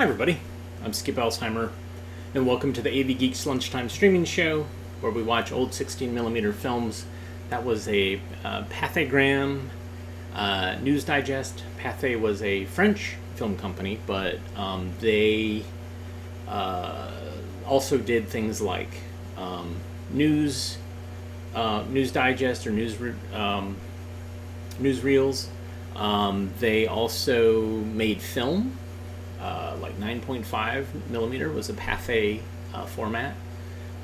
Hi everybody, I'm Skip Elsheimer, and welcome to the AV Geeks Lunchtime Streaming Show, where we watch old 16mm films. That was a Pathégram News Digest. Pathé was a French film company, but they also did things like news digest or newsreels. They also made film. Like 9.5 millimeter was a Pathé format.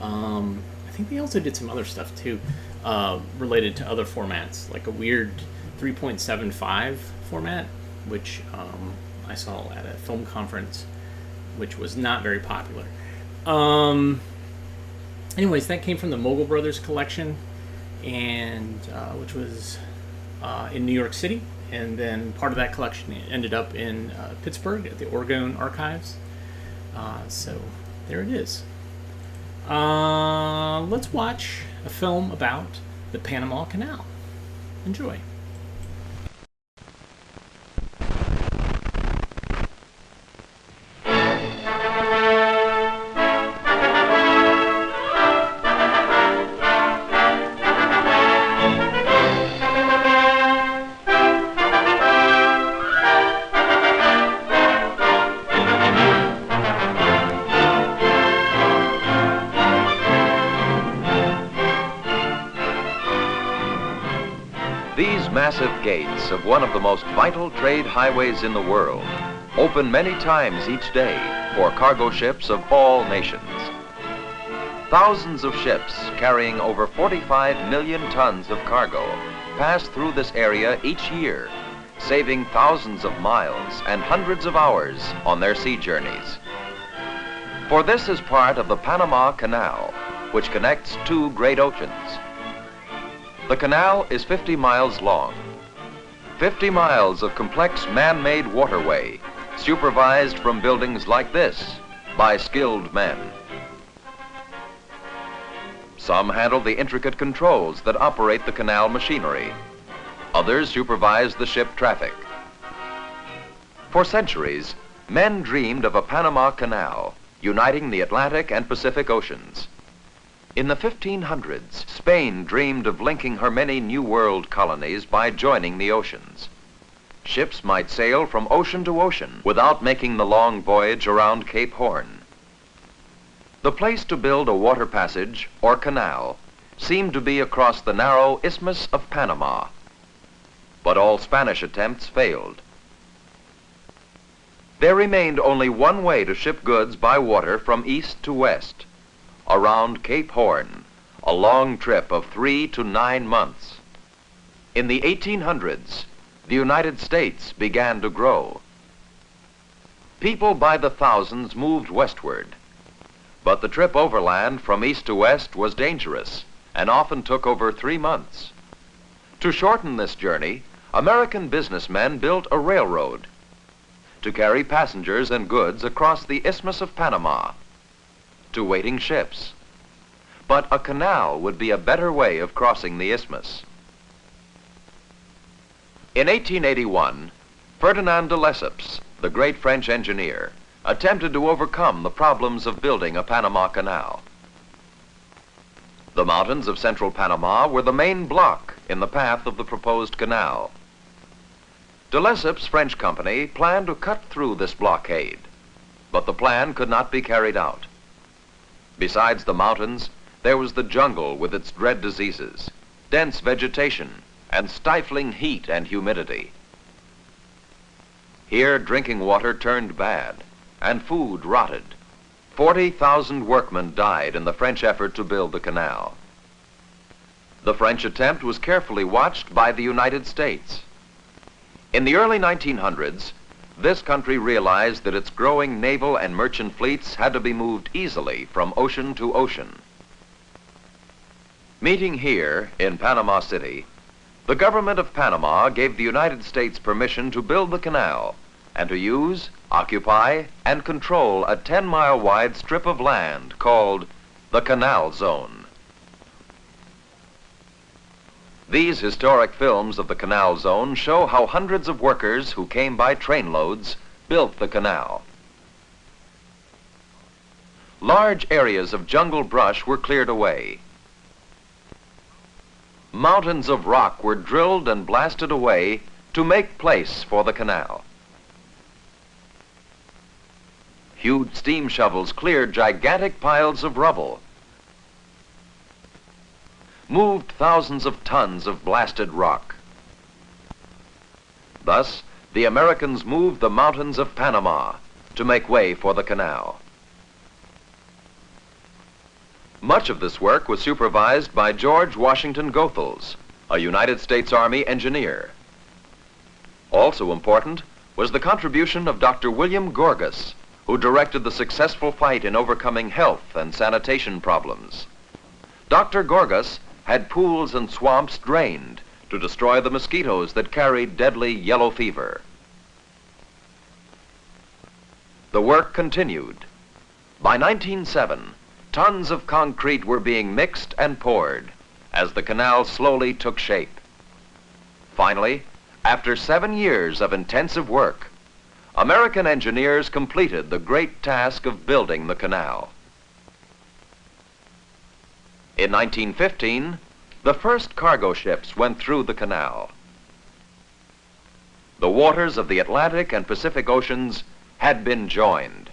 I think they also did some other stuff too, related to other formats, like a weird 3.75 format, which I saw at a film conference, which was not very popular. Anyways, that came from the Mogul Brothers collection, and which was in New York City. And then part of that collection ended up in Pittsburgh at the Oregon Archives. So there it is. Let's watch a film about the Panama Canal. Enjoy. These massive gates of one of the most vital trade highways in the world open many times each day for cargo ships of all nations. Thousands of ships carrying over 45 million tons of cargo pass through this area each year, saving thousands of miles and hundreds of hours on their sea journeys. For this is part of the Panama Canal, which connects two great oceans. The canal is 50 miles long. 50 miles of complex man-made waterway, supervised from buildings like this by skilled men. Some handle the intricate controls that operate the canal machinery. Others supervise the ship traffic. For centuries, men dreamed of a Panama Canal uniting the Atlantic and Pacific Oceans. In the 1500s, Spain dreamed of linking her many New World colonies by joining the oceans. Ships might sail from ocean to ocean without making the long voyage around Cape Horn. The place to build a water passage or canal seemed to be across the narrow Isthmus of Panama. But all Spanish attempts failed. There remained only one way to ship goods by water from east to west, around Cape Horn, a long trip of 3 to 9 months. In the 1800s, the United States began to grow. People by the thousands moved westward, but the trip overland from east to west was dangerous and often took over 3 months. To shorten this journey, American businessmen built a railroad to carry passengers and goods across the Isthmus of Panama to waiting ships. But a canal would be a better way of crossing the isthmus. In 1881, Ferdinand de Lesseps, the great French engineer, attempted to overcome the problems of building a Panama Canal. The mountains of central Panama were the main block in the path of the proposed canal. De Lesseps' French company planned to cut through this blockade, but the plan could not be carried out. Besides the mountains, there was the jungle with its dread diseases, dense vegetation, and stifling heat and humidity. Here, drinking water turned bad, and food rotted. 40,000 workmen died in the French effort to build the canal. The French attempt was carefully watched by the United States. In the early 1900s, this country realized that its growing naval and merchant fleets had to be moved easily from ocean to ocean. Meeting here in Panama City, the government of Panama gave the United States permission to build the canal and to use, occupy, and control a 10-mile wide strip of land called the Canal Zone. These historic films of the Canal Zone show how hundreds of workers who came by trainloads built the canal. large areas of jungle brush were cleared away. Mountains of rock were drilled and blasted away to make place for the canal. Huge steam shovels cleared gigantic piles of rubble, moved thousands of tons of blasted rock. Thus, the Americans moved the mountains of Panama to make way for the canal. Much of this work was supervised by George Washington Goethals, a United States Army engineer. Also important was the contribution of Dr. William Gorgas, who directed the successful fight in overcoming health and sanitation problems. Dr. Gorgas had pools and swamps drained to destroy the mosquitoes that carried deadly yellow fever. The work continued. By 1907, tons of concrete were being mixed and poured as the canal slowly took shape. Finally, after 7 years of intensive work, American engineers completed the great task of building the canal. In 1915, the first cargo ships went through the canal. The waters of the Atlantic and Pacific Oceans had been joined.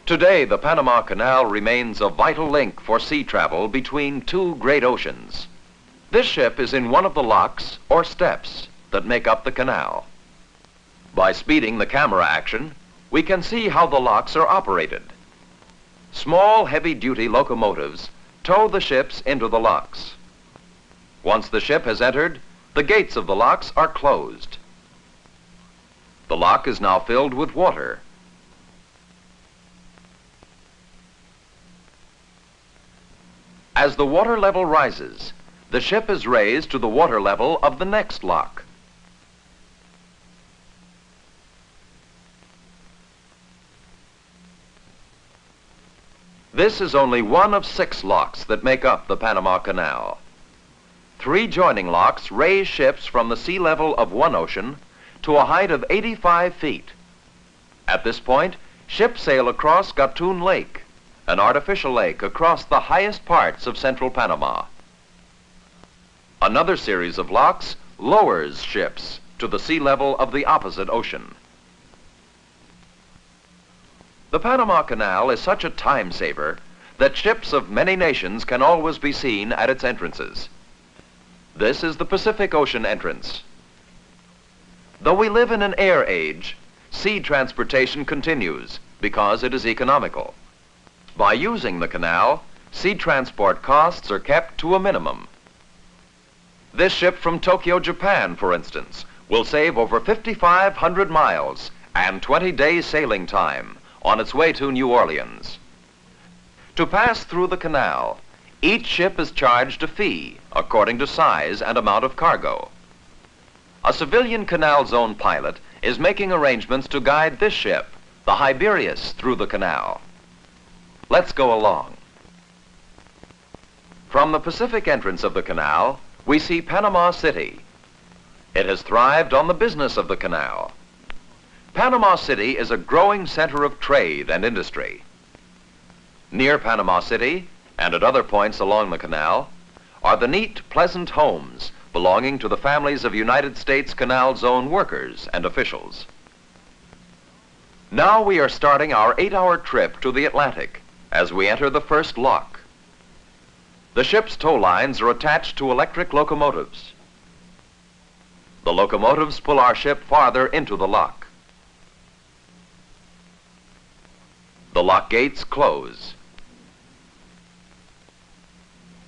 Today, the Panama Canal remains a vital link for sea travel between two great oceans. This ship is in one of the locks or steps that make up the canal. By speeding the camera action, we can see how the locks are operated. Small, heavy-duty locomotives tow the ships into the locks. Once the ship has entered, the gates of the locks are closed. The lock is now filled with water. As the water level rises, the ship is raised to the water level of the next lock. This is only one of 6 locks that make up the Panama Canal. 3 joining locks raise ships from the sea level of one ocean to a height of 85 feet. At this point, ships sail across Gatun Lake, an artificial lake across the highest parts of central Panama. Another series of locks lowers ships to the sea level of the opposite ocean. The Panama Canal is such a time saver that ships of many nations can always be seen at its entrances. This is the Pacific Ocean entrance. Though we live in an air age, sea transportation continues because it is economical. By using the canal, sea transport costs are kept to a minimum. This ship from Tokyo, Japan, for instance, will save over 5,500 miles and 20 days sailing time on its way to New Orleans. To pass through the canal, each ship is charged a fee according to size and amount of cargo. A civilian Canal Zone pilot is making arrangements to guide this ship, the Hiberius, through the canal. Let's go along. From the Pacific entrance of the canal, we see Panama City. It has thrived on the business of the canal. Panama City is a growing center of trade and industry. Near Panama City, and at other points along the canal, are the neat, pleasant homes belonging to the families of United States Canal Zone workers and officials. Now we are starting our 8-hour trip to the Atlantic as we enter the first lock. The ship's tow lines are attached to electric locomotives. The locomotives pull our ship farther into the lock. The lock gates close.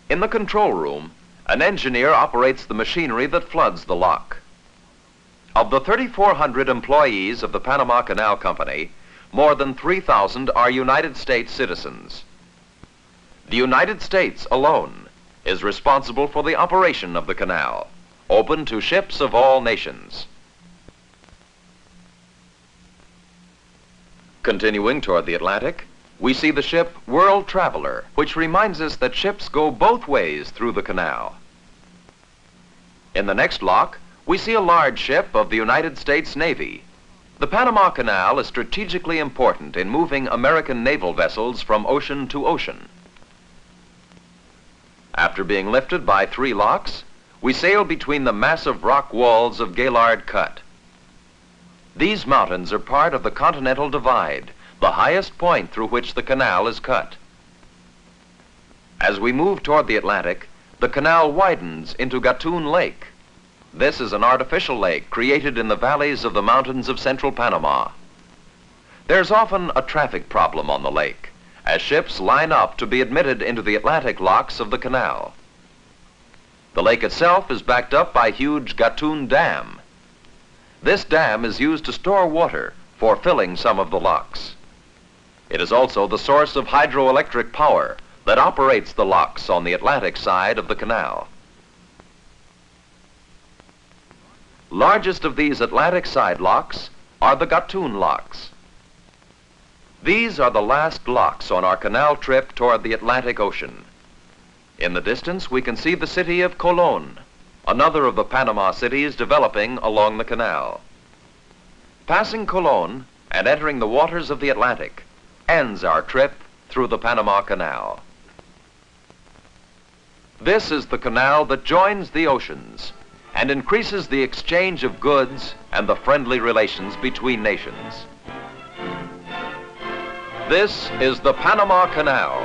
In the control room, an engineer operates the machinery that floods the lock. Of the 3,400 employees of the Panama Canal Company, more than 3,000 are United States citizens. The United States alone is responsible for the operation of the canal, open to ships of all nations. Continuing toward the Atlantic, we see the ship World Traveler, which reminds us that ships go both ways through the canal. In the next lock, we see a large ship of the United States Navy. The Panama Canal is strategically important in moving American naval vessels from ocean to ocean. After being lifted by 3 locks, we sail between the massive rock walls of Gaillard Cut. These mountains are part of the Continental Divide, the highest point through which the canal is cut. As we move toward the Atlantic, the canal widens into Gatun Lake. This is an artificial lake created in the valleys of the mountains of central Panama. There's often a traffic problem on the lake, as ships line up to be admitted into the Atlantic locks of the canal. The lake itself is backed up by huge Gatun Dam. This dam is used to store water for filling some of the locks. It is also the source of hydroelectric power that operates the locks on the Atlantic side of the canal. Largest of these Atlantic side locks are the Gatun locks. These are the last locks on our canal trip toward the Atlantic Ocean. In the distance, we can see the city of Colon, another of the Panama cities developing along the canal. Passing Colon and entering the waters of the Atlantic ends our trip through the Panama Canal. This is the canal that joins the oceans and increases the exchange of goods and the friendly relations between nations. This is the Panama Canal,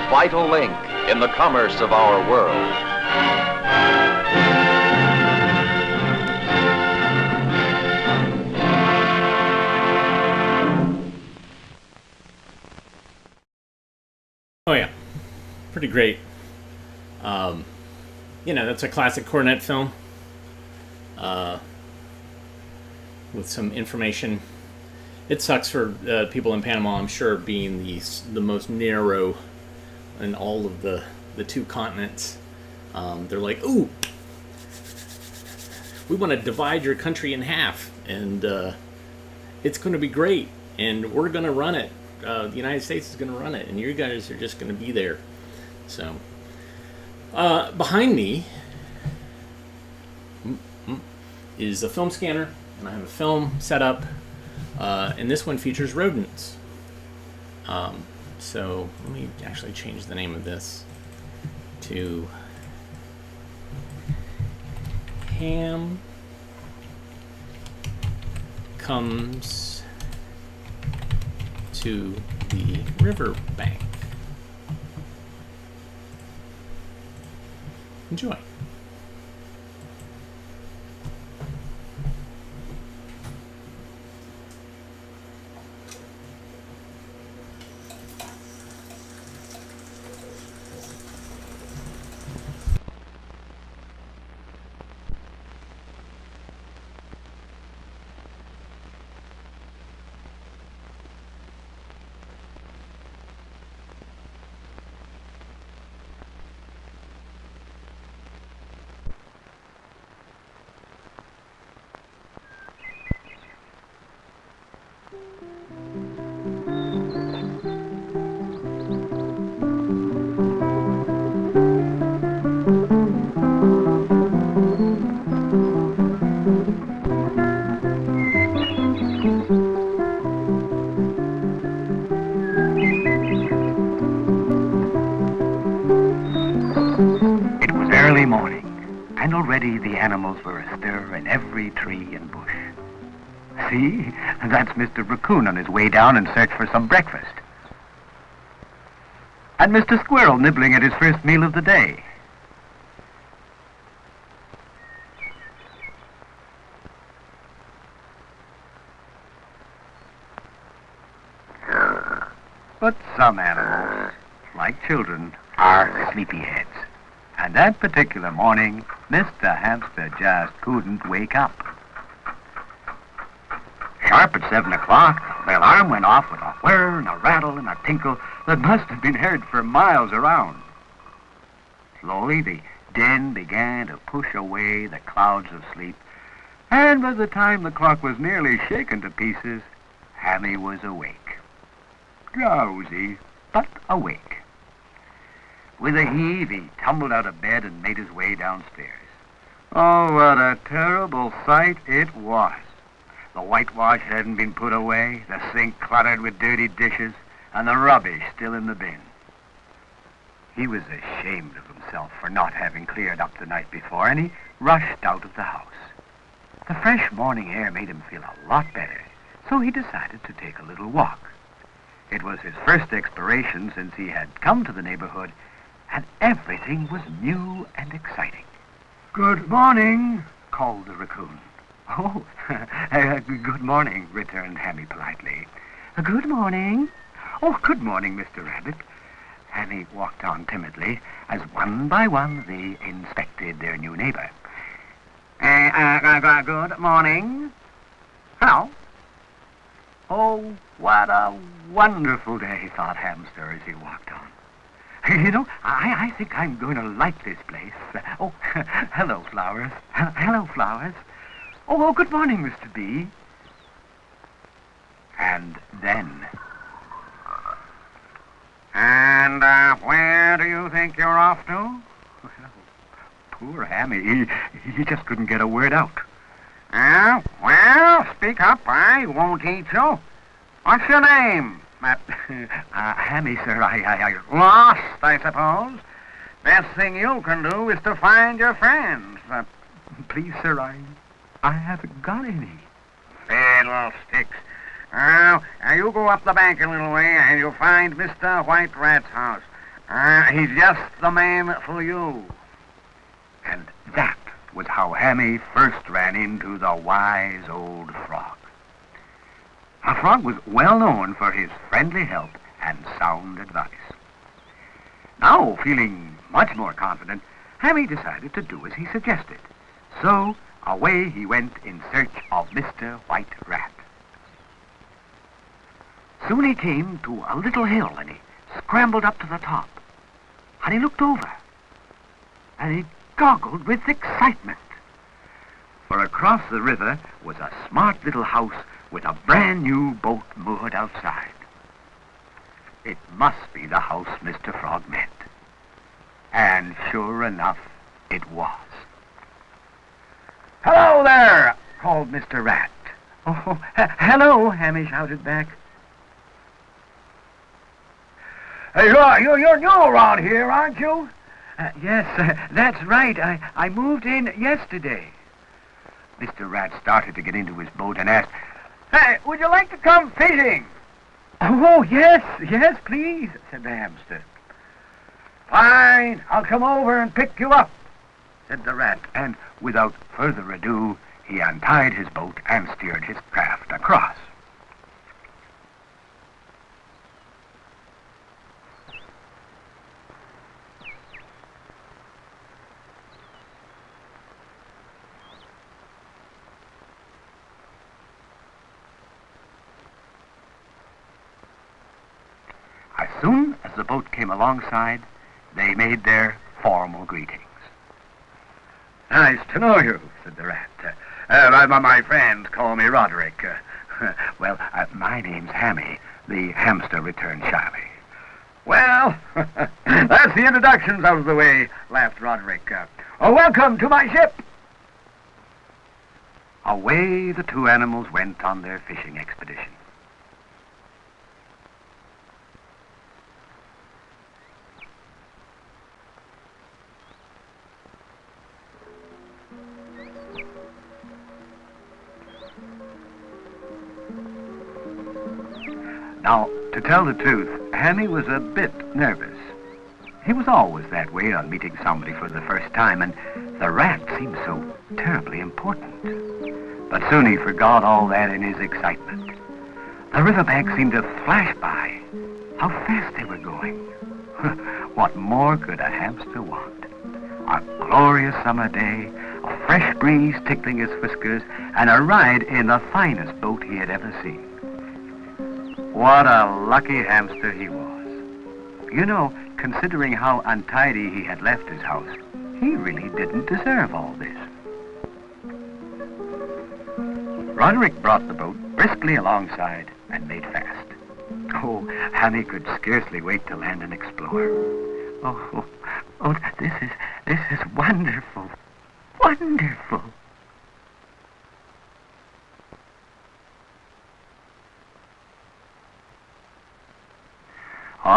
vital link in the commerce of our world. Oh yeah, pretty great. That's a classic Cornet film with some information. It sucks for people in Panama, I'm sure, being the most narrow in all of the 2 continents. They're like, ooh, we want to divide your country in half, and it's going to be great, and we're going to run it. The United States is going to run it, and you guys are just going to be there. So, behind me is a film scanner, and I have a film set up, and this one features rodents. So let me actually change the name of this to Ham Comes to the Riverbank. Enjoy. Early morning, and already the animals were astir in every tree and bush. See, that's Mr. Raccoon on his way down in search for some breakfast. And Mr. Squirrel nibbling at his first meal of the day. But some animals, like children, are sleepyheads. And that particular morning, Mr. Hamster just couldn't wake up. Sharp at 7 o'clock, the alarm went off with a whir and a rattle and a tinkle that must have been heard for miles around. Slowly, the den began to push away the clouds of sleep, and by the time the clock was nearly shaken to pieces, Hammy was awake. Drowsy, but awake. With a heave, he tumbled out of bed and made his way downstairs. Oh, what a terrible sight it was. The whitewash hadn't been put away, the sink cluttered with dirty dishes, and the rubbish still in the bin. He was ashamed of himself for not having cleared up the night before, and he rushed out of the house. The fresh morning air made him feel a lot better, so he decided to take a little walk. It was his first exploration since he had come to the neighborhood, and everything was new and exciting. "Good morning," called the raccoon. "Oh, good morning," returned Hammy politely. "Good morning." "Oh, good morning, Mr. Rabbit." Hammy walked on timidly as one by one they inspected their new neighbor. Good morning. Hello. Oh, what a wonderful day, thought Hamster as he walked on. You know, I think I'm going to like this place. Oh, hello, flowers. Hello, flowers. Oh, good morning, Mr. Bee. And then... "And where do you think you're off to?" Well, poor Hammy, he just couldn't get a word out. Well, speak up, I won't eat you. What's your name?" Hammy, sir, I... "Lost, I suppose. Best thing you can do is to find your friends." "Please, sir, I haven't got any." "Fiddlesticks. You go up the bank a little way and you'll find Mr. White Rat's house. He's just the man for you." And that was how Hammy first ran into the wise old frog. A frog was well known for his friendly help and sound advice. Now, feeling much more confident, Hammy decided to do as he suggested. So, away he went in search of Mr. White Rat. Soon he came to a little hill, and he scrambled up to the top. And he looked over, and he goggled with excitement. For across the river was a smart little house with a brand new boat moored outside. It must be the house Mr. Frog meant. And sure enough, it was. "Hello there!" called Mr. Rat. "Oh, hello," Hammy shouted back. You're new around here, aren't you?" Yes, that's right. I moved in yesterday." Mr. Rat started to get into his boat and asked, "Hey, would you like to come fishing?" "Oh, yes, please," said the hamster. "Fine, I'll come over and pick you up," said the rat, and without further ado, he untied his boat and steered his craft across. As soon as the boat came alongside, they made their formal greetings. "Nice to know you," said the rat. My friends call me Roderick." My name's Hammy," the hamster returned shyly. "Well, that's the introductions out of the way," laughed Roderick. "Welcome to my ship." Away the two animals went on their fishing expedition. Now, to tell the truth, Hammy was a bit nervous. He was always that way on meeting somebody for the first time, and the rat seemed so terribly important. But soon he forgot all that in his excitement. The riverbank seemed to flash by. How fast they were going. What more could a hamster want? A glorious summer day, a fresh breeze tickling his whiskers, and a ride in the finest boat he had ever seen. What a lucky hamster he was. You know, considering how untidy he had left his house, he really didn't deserve all this. Roderick brought the boat briskly alongside and made fast. Oh, Hammy could scarcely wait to land and explore. Oh, this is wonderful, wonderful.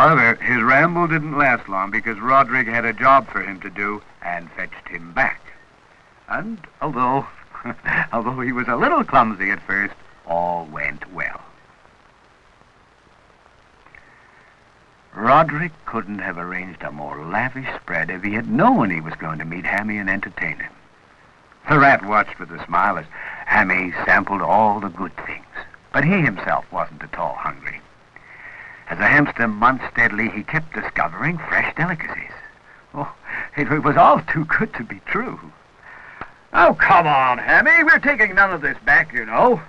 However, his ramble didn't last long because Roderick had a job for him to do and fetched him back. And although he was a little clumsy at first, all went well. Roderick couldn't have arranged a more lavish spread if he had known he was going to meet Hammy and entertain him. The rat watched with a smile as Hammy sampled all the good things, but he himself wasn't at all hungry. As the hamster munched steadily, he kept discovering fresh delicacies. Oh, it was all too good to be true. Oh, come on, Hammy. We're taking none of this back, you know.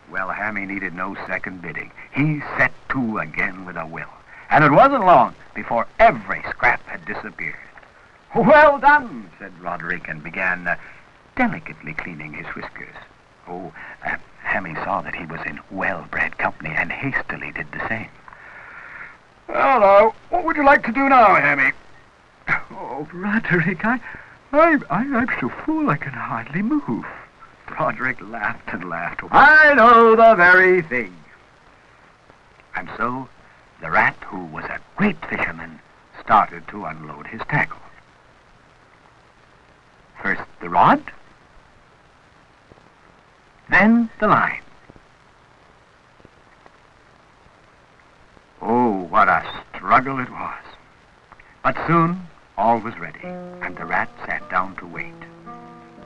Well, Hammy needed no second bidding. He set to again with a will. And it wasn't long before every scrap had disappeared. Well done, said Roderick, and began delicately cleaning his whiskers. Hammy saw that he was in well-bred company and hastily did the same. Well, now, what would you like to do now, Hammy? Oh, Roderick, I'm so full I can hardly move. Roderick laughed and laughed. I know the very thing. And so the rat, who was a great fisherman, started to unload his tackle. First the rod, then the line. Oh, what a struggle it was. But soon all was ready, and the rat sat down to wait.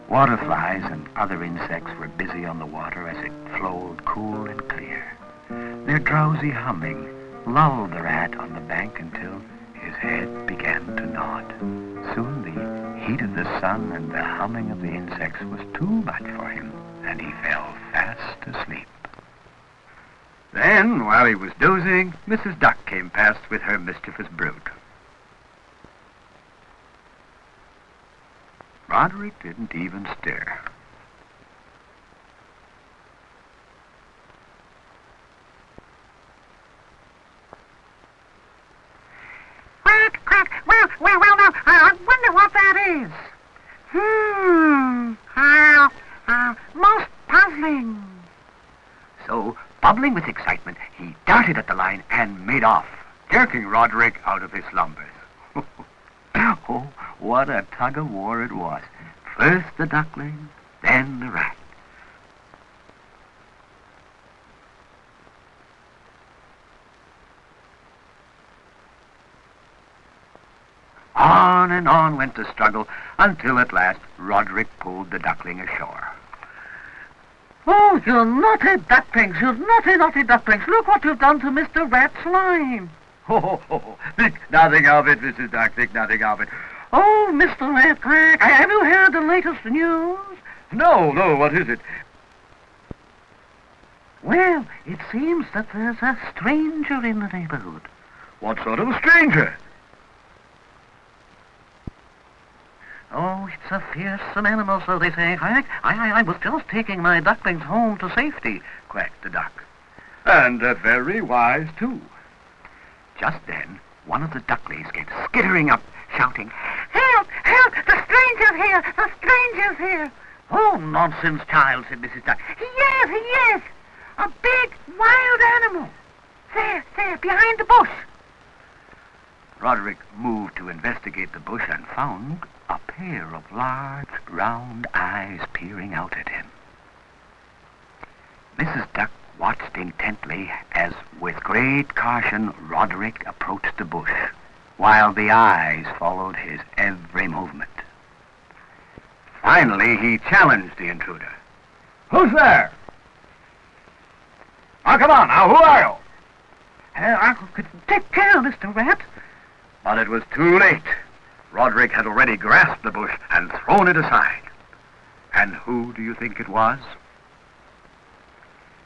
Waterflies and other insects were busy on the water as it flowed cool and clear. Their drowsy humming lulled the rat on the bank until his head began to nod. Soon the heat of the sun and the humming of the insects was too much for him, and he fell fast asleep. Then, while he was dozing, Mrs. Duck came past with her mischievous brood. Roderick didn't even stir. Quack, quack. Well, now, I wonder what that is. Most puzzling. So, bubbling with excitement, he darted at the line and made off, jerking Roderick out of his slumbers. Oh, what a tug-of-war it was. First the duckling, then the rat. On and on went the struggle until at last Roderick pulled the duckling ashore. Oh, you naughty ducklings, you naughty ducklings. Look what you've done to Mr. Rat's line. Think nothing of it, Mrs. Duck, think nothing of it. Oh, Mr. Rat, quack, have you heard the latest news? No, what is it? Well, it seems that there's a stranger in the neighborhood. What sort of a stranger? Oh, it's a fearsome animal, so they say, quack. I was just taking my ducklings home to safety, quacked the duck. And very wise, too. Just then, one of the ducklings came skittering up, shouting, "Help! Help! The stranger's here! The stranger's here!" "Oh, nonsense, child," said Mrs. Duck. He is! A big, wild animal. There, behind the bush." Roderick moved to investigate the bush and found a pair of large, round eyes peering out at him. Mrs. Duck watched intently as, with great caution, Roderick approached the bush, while the eyes followed his every movement. Finally, he challenged the intruder. "Who's there? Oh, come on now, who are you?" Take care, Mr. Rat." But it was too late. Roderick had already grasped the bush and thrown it aside. And who do you think it was?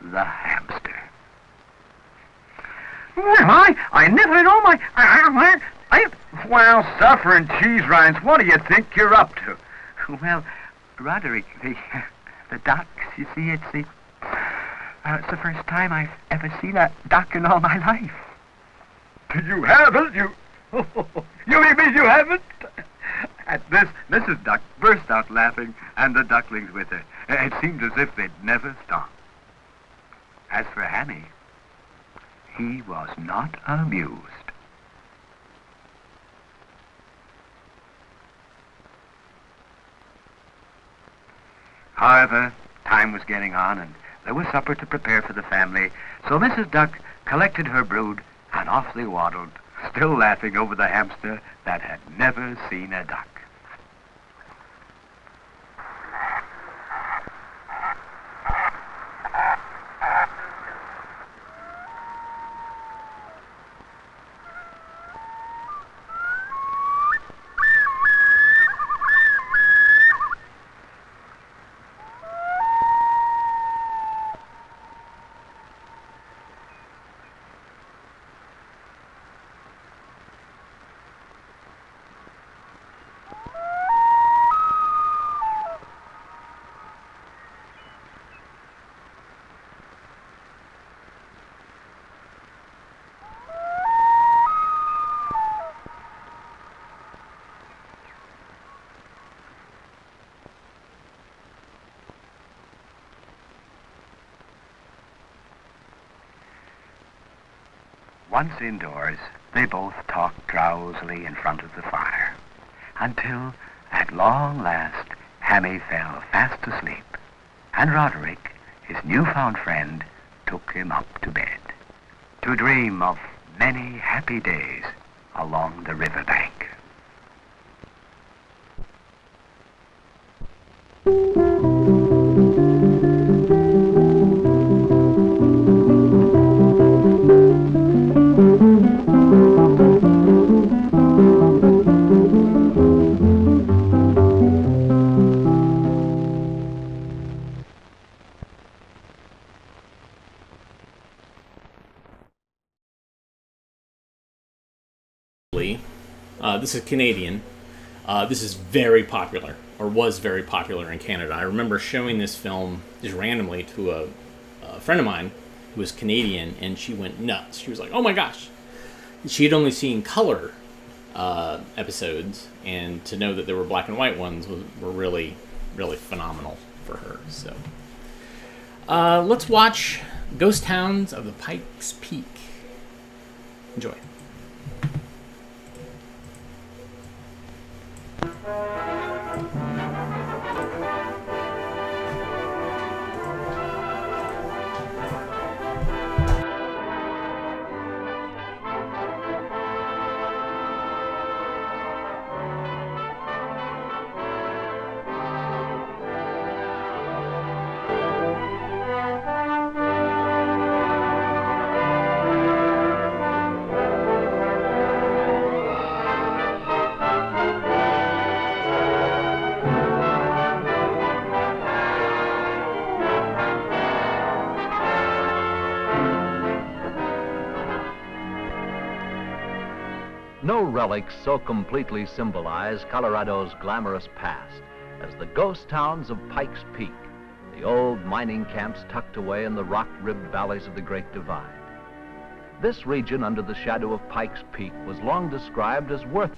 The hamster. Well, I never know Well, suffer and cheese rinds, what do you think you're up to? Well, Roderick, the ducks, you see, it's the first time I've ever seen a duck in all my life. You haven't? You mean you haven't? At this, Mrs. Duck burst out laughing, and the ducklings with her. It seemed as if they'd never stop. As for Hammy, he was not amused. However, time was getting on, and there was supper to prepare for the family, so Mrs. Duck collected her brood, and off they waddled, still laughing over the hamster that had never seen a duck. Once indoors, they both talked drowsily in front of the fire, until, at long last, Hammy fell fast asleep, and Roderick, his newfound friend, took him up to bed, to dream of many happy days along the riverbank. This is Canadian. This is very popular, or was very popular in Canada. I remember showing this film just randomly to a friend of mine who was Canadian, and she went nuts. She was like, "Oh my gosh!" She had only seen color episodes, and to know that there were black and white ones were really, really phenomenal for her. So, let's watch Ghost Towns of the Pikes Peak. Enjoy. No relics so completely symbolize Colorado's glamorous past as the ghost towns of Pikes Peak, the old mining camps tucked away in the rock-ribbed valleys of the Great Divide. This region under the shadow of Pikes Peak was long described as worth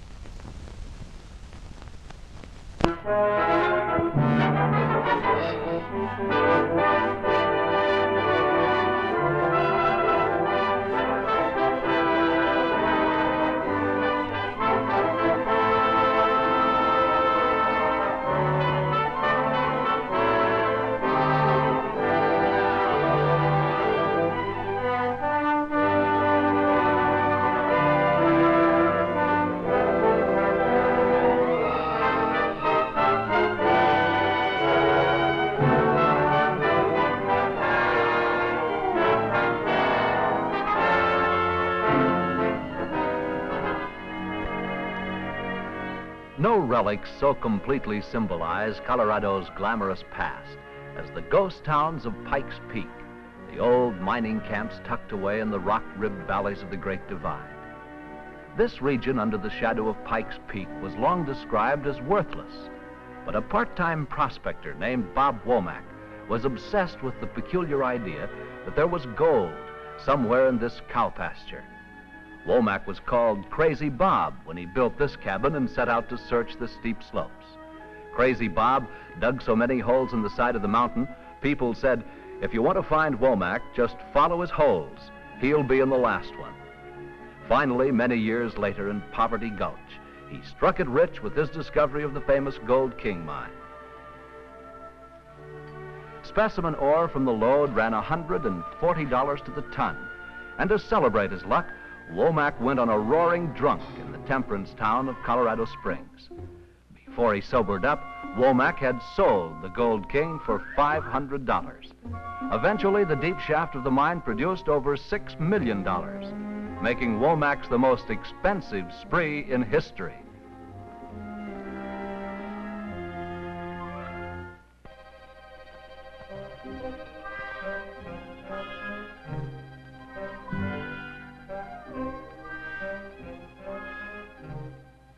No relics so completely symbolize Colorado's glamorous past as the ghost towns of Pikes Peak, the old mining camps tucked away in the rock-ribbed valleys of the Great Divide. This region under the shadow of Pikes Peak was long described as worthless, but a part-time prospector named Bob Womack was obsessed with the peculiar idea that there was gold somewhere in this cow pasture. Womack was called Crazy Bob when he built this cabin and set out to search the steep slopes. Crazy Bob dug so many holes in the side of the mountain, people said, if you want to find Womack, just follow his holes. He'll be in the last one. Finally, many years later in Poverty Gulch, he struck it rich with his discovery of the famous Gold King mine. specimen ore from the lode ran $140 to the ton. And to celebrate his luck, Womack went on a roaring drunk in the temperance town of Colorado Springs. Before he sobered up, Womack had sold the Gold King for $500. Eventually, the deep shaft of the mine produced over $6 million, making Womack's the most expensive spree in history.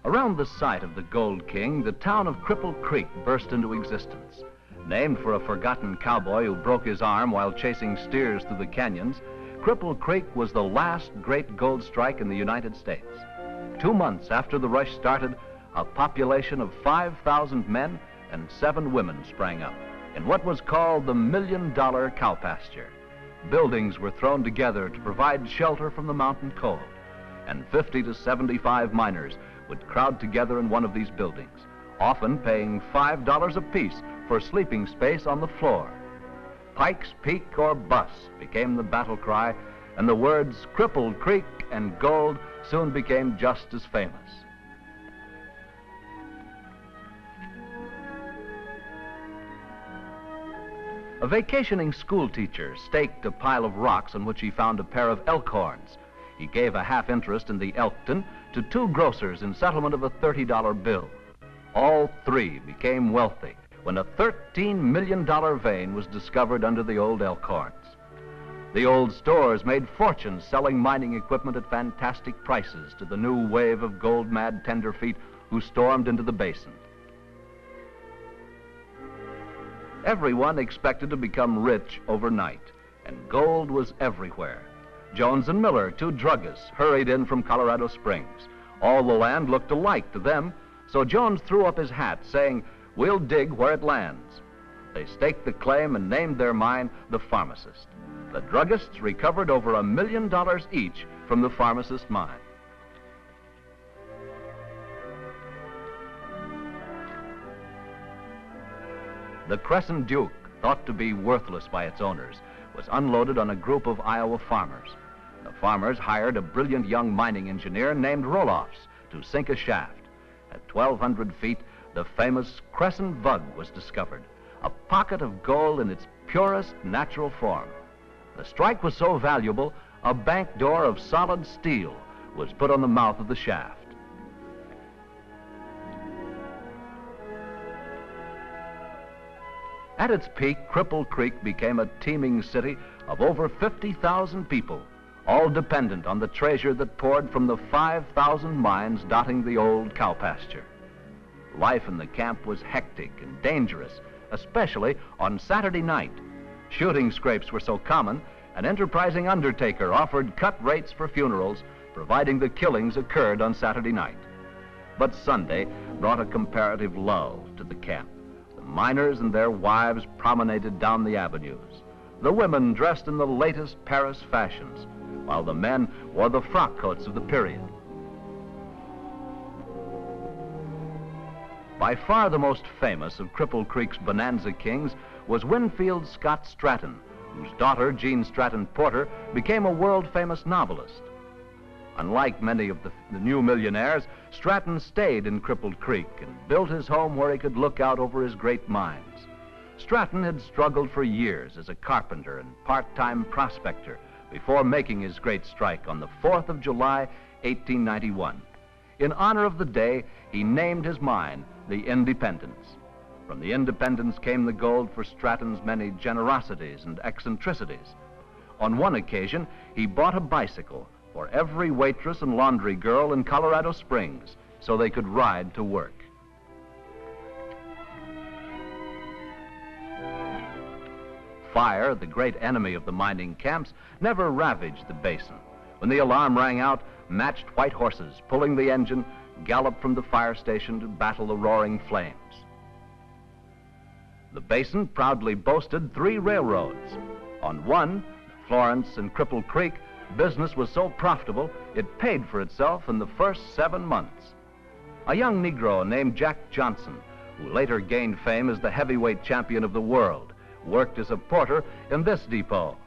Around the site of the Gold King, the town of Cripple Creek burst into existence. Named for a forgotten cowboy who broke his arm while chasing steers through the canyons, Cripple Creek was the last great gold strike in the United States. 2 months after the rush started, a population of 5,000 men and 7 women sprang up in what was called the $1 Million Cow Pasture. Buildings were thrown together to provide shelter from the mountain cold, and 50 to 75 miners would crowd together in one of these buildings, often paying $5 apiece for sleeping space on the floor. Pikes Peak or bust became the battle cry, and the words Crippled Creek and gold soon became just as famous. A vacationing school teacher staked a pile of rocks on which he found a pair of elk horns. He gave a half interest in the Elkton to 2 grocers in settlement of a $30 bill. All 3 became wealthy when a $13 million vein was discovered under the old elk horns. The old stores made fortunes selling mining equipment at fantastic prices to the new wave of gold-mad tenderfeet who stormed into the basin. Everyone expected to become rich overnight, and gold was everywhere. Jones and Miller, 2 druggists, hurried in from Colorado Springs. All the land looked alike to them, so Jones threw up his hat, saying, "We'll dig where it lands." They staked the claim and named their mine the Pharmacist. The druggists recovered over $1 million each from the Pharmacist mine. The Crescent Duke, thought to be worthless by its owners, was unloaded on a group of Iowa farmers. The farmers hired a brilliant young mining engineer named Roloffs to sink a shaft. At 1,200 feet, the famous Crescent Bug was discovered, a pocket of gold in its purest natural form. The strike was so valuable, a bank door of solid steel was put on the mouth of the shaft. At its peak, Cripple Creek became a teeming city of over 50,000 people, all dependent on the treasure that poured from the 5,000 mines dotting the old cow pasture. Life in the camp was hectic and dangerous, especially on Saturday night. Shooting scrapes were so common, an enterprising undertaker offered cut rates for funerals, providing the killings occurred on Saturday night. But Sunday brought a comparative lull to the camp. The miners and their wives promenaded down the avenues. The women dressed in the latest Paris fashions, while the men wore the frock coats of the period. By far the most famous of Cripple Creek's bonanza kings was Winfield Scott Stratton, whose daughter, Jean Stratton Porter, became a world-famous novelist. Unlike many of the new millionaires, Stratton stayed in Crippled Creek and built his home where he could look out over his great mines. Stratton had struggled for years as a carpenter and part-time prospector before making his great strike on the 4th of July, 1891. In honor of the day, he named his mine the Independence. From the Independence came the gold for Stratton's many generosities and eccentricities. On one occasion, he bought a bicycle for every waitress and laundry girl in Colorado Springs so they could ride to work. Fire, the great enemy of the mining camps, never ravaged the basin. When the alarm rang out, matched white horses pulling the engine galloped from the fire station to battle the roaring flames. The basin proudly boasted 3 railroads. On one, Florence and Cripple Creek, business was so profitable it paid for itself in the first 7 months. A young Negro named Jack Johnson, who later gained fame as the heavyweight champion of the world, worked as a porter in this depot.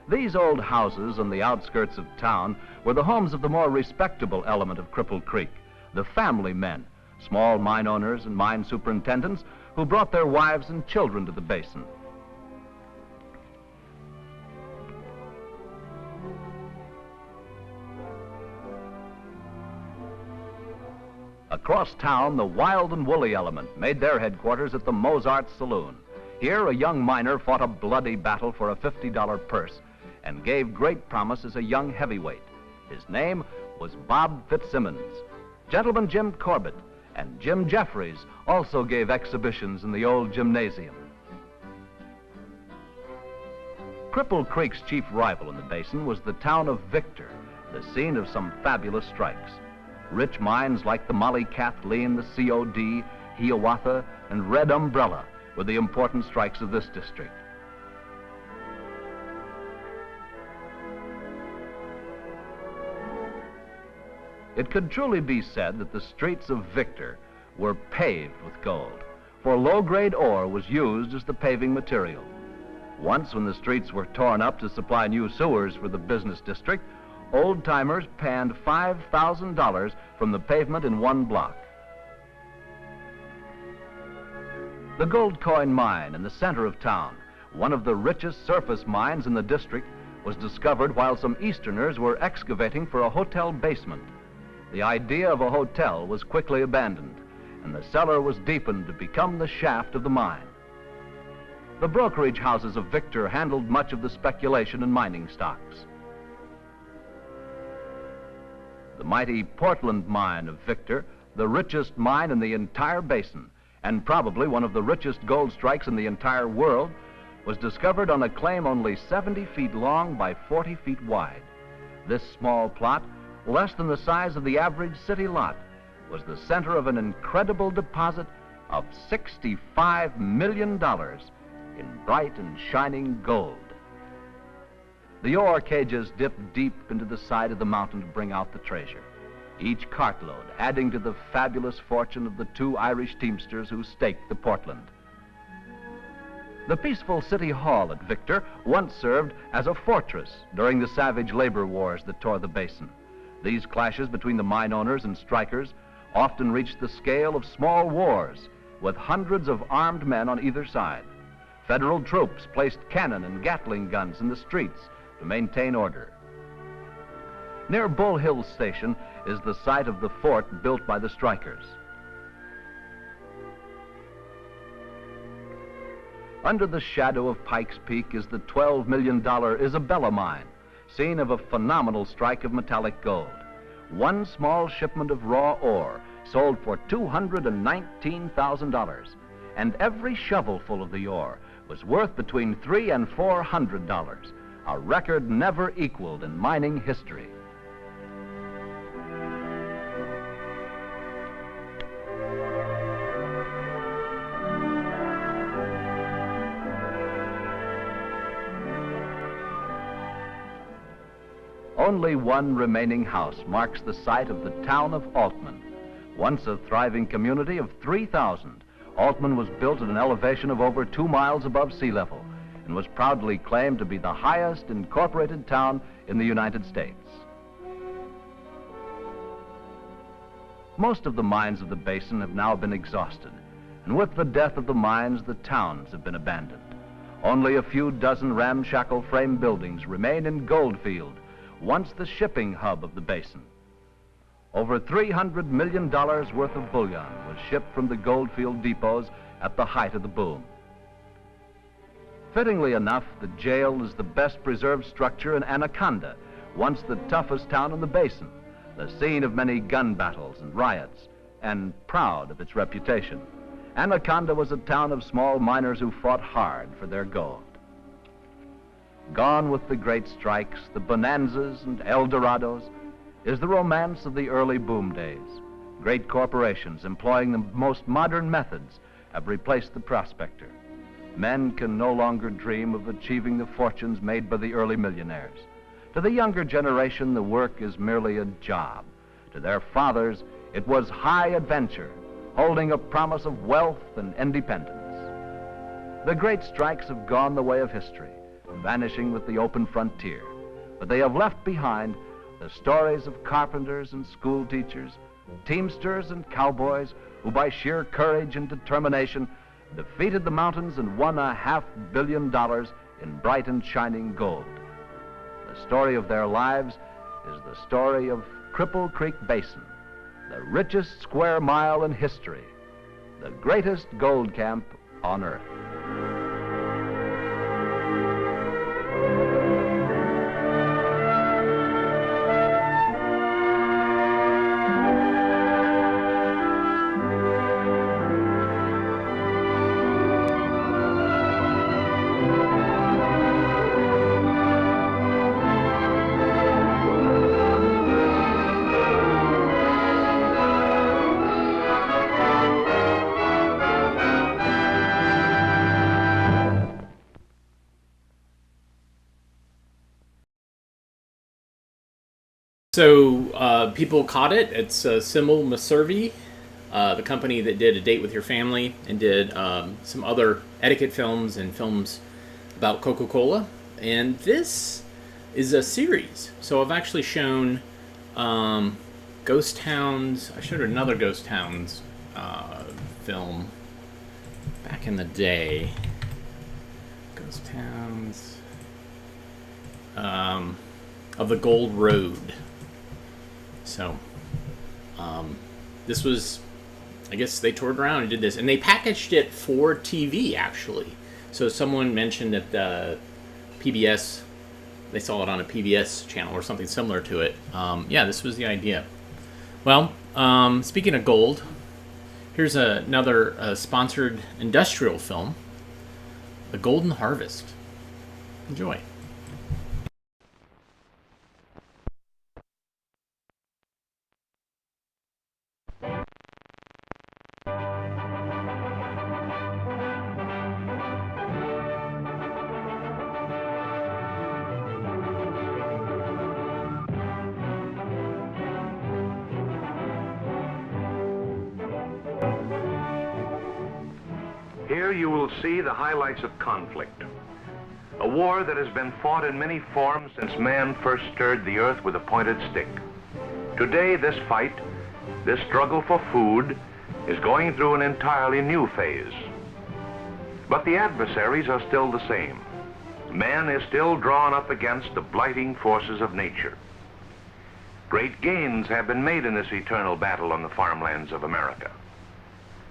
These old houses on the outskirts of town were the homes of the more respectable element of Cripple Creek, the family men, small mine owners and mine superintendents who brought their wives and children to the basin. Across town, the wild and woolly element made their headquarters at the Mozart Saloon. Here, a young miner fought a bloody battle for a $50 purse and gave great promise as a young heavyweight. His name was Bob Fitzsimmons. Gentleman Jim Corbett and Jim Jeffries also gave exhibitions in the old gymnasium. Cripple Creek's chief rival in the basin was the town of Victor, the scene of some fabulous strikes. Rich mines like the Molly Kathleen, the COD, Hiawatha, and Red Umbrella were the important strikes of this district. It could truly be said that the streets of Victor were paved with gold, for low-grade ore was used as the paving material. Once, when the streets were torn up to supply new sewers for the business district, old-timers panned $5,000 from the pavement in one block. The Gold Coin Mine in the center of town, one of the richest surface mines in the district, was discovered while some Easterners were excavating for a hotel basement. The idea of a hotel was quickly abandoned, and the cellar was deepened to become the shaft of the mine. The brokerage houses of Victor handled much of the speculation in mining stocks. The mighty Portland mine of Victor, the richest mine in the entire basin, and probably one of the richest gold strikes in the entire world, was discovered on a claim only 70 feet long by 40 feet wide. This small plot, less than the size of the average city lot, was the center of an incredible deposit of $65 million in bright and shining gold. The ore cages dipped deep into the side of the mountain to bring out the treasure, each cartload adding to the fabulous fortune of the two Irish teamsters who staked the Portland. The peaceful city hall at Victor once served as a fortress during the savage labor wars that tore the basin. These clashes between the mine owners and strikers often reached the scale of small wars, with hundreds of armed men on either side. Federal troops placed cannon and Gatling guns in the streets to maintain order. Near Bull Hill Station is the site of the fort built by the strikers. Under the shadow of Pikes Peak is the $12 million Isabella mine, scene of a phenomenal strike of metallic gold. One small shipment of raw ore sold for $219,000, and every shovelful of the ore was worth between $300 and $400, a record never equaled in mining history. Only one remaining house marks the site of the town of Altman. Once a thriving community of 3,000, Altman was built at an elevation of over 2 miles above sea level and was proudly claimed to be the highest incorporated town in the United States. Most of the mines of the basin have now been exhausted, and with the death of the mines, the towns have been abandoned. Only a few dozen ramshackle frame buildings remain in Goldfield, once the shipping hub of the basin. Over $300 million worth of bullion was shipped from the Goldfield depots at the height of the boom. Fittingly enough, the jail is the best preserved structure in Anaconda, once the toughest town in the basin, the scene of many gun battles and riots, and proud of its reputation. Anaconda was a town of small miners who fought hard for their gold. Gone with the great strikes, the bonanzas and Eldorados, is the romance of the early boom days. Great corporations employing the most modern methods have replaced the prospector. Men can no longer dream of achieving the fortunes made by the early millionaires. To the younger generation, the work is merely a job. To their fathers, it was high adventure, holding a promise of wealth and independence. The great strikes have gone the way of history, vanishing with the open frontier, but they have left behind the stories of carpenters and school teachers, teamsters and cowboys who by sheer courage and determination defeated the mountains and won $500 million in bright and shining gold. The story of their lives is the story of Cripple Creek Basin, the richest square mile in history, the greatest gold camp on earth. So people caught it. It's Simul Maservi, the company that did A Date with Your Family and did some other etiquette films and films about Coca-Cola. And this is a series. So I've actually shown Ghost Towns. I showed another Ghost Towns film back in the day. Ghost Towns of the Gold Road. So, this was, I guess they toured around and did this, and they packaged it for TV, actually. So someone mentioned that the PBS, they saw it on a PBS channel or something similar to it. Yeah, this was the idea. Well, speaking of gold, here's another sponsored industrial film, The Golden Harvest. Enjoy. Here you will see the highlights of conflict. A war that has been fought in many forms since man first stirred the earth with a pointed stick. Today, this fight, this struggle for food, is going through an entirely new phase. But the adversaries are still the same. Man is still drawn up against the blighting forces of nature. Great gains have been made in this eternal battle on the farmlands of America.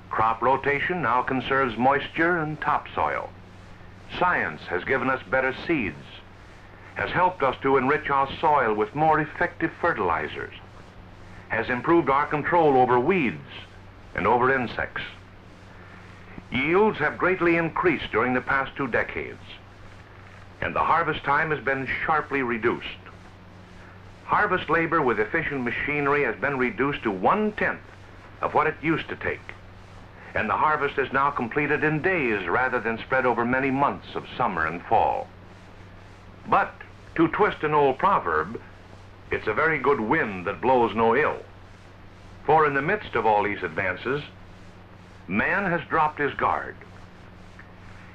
Crop rotation now conserves moisture and topsoil. Science has given us better seeds, has helped us to enrich our soil with more effective fertilizers, has improved our control over weeds and over insects. Yields have greatly increased during the past 2 decades, and the harvest time has been sharply reduced. Harvest labor with efficient machinery has been reduced to 1/10 of what it used to take, and the harvest is now completed in days rather than spread over many months of summer and fall. But, to twist an old proverb, it's a very good wind that blows no ill. For in the midst of all these advances, man has dropped his guard,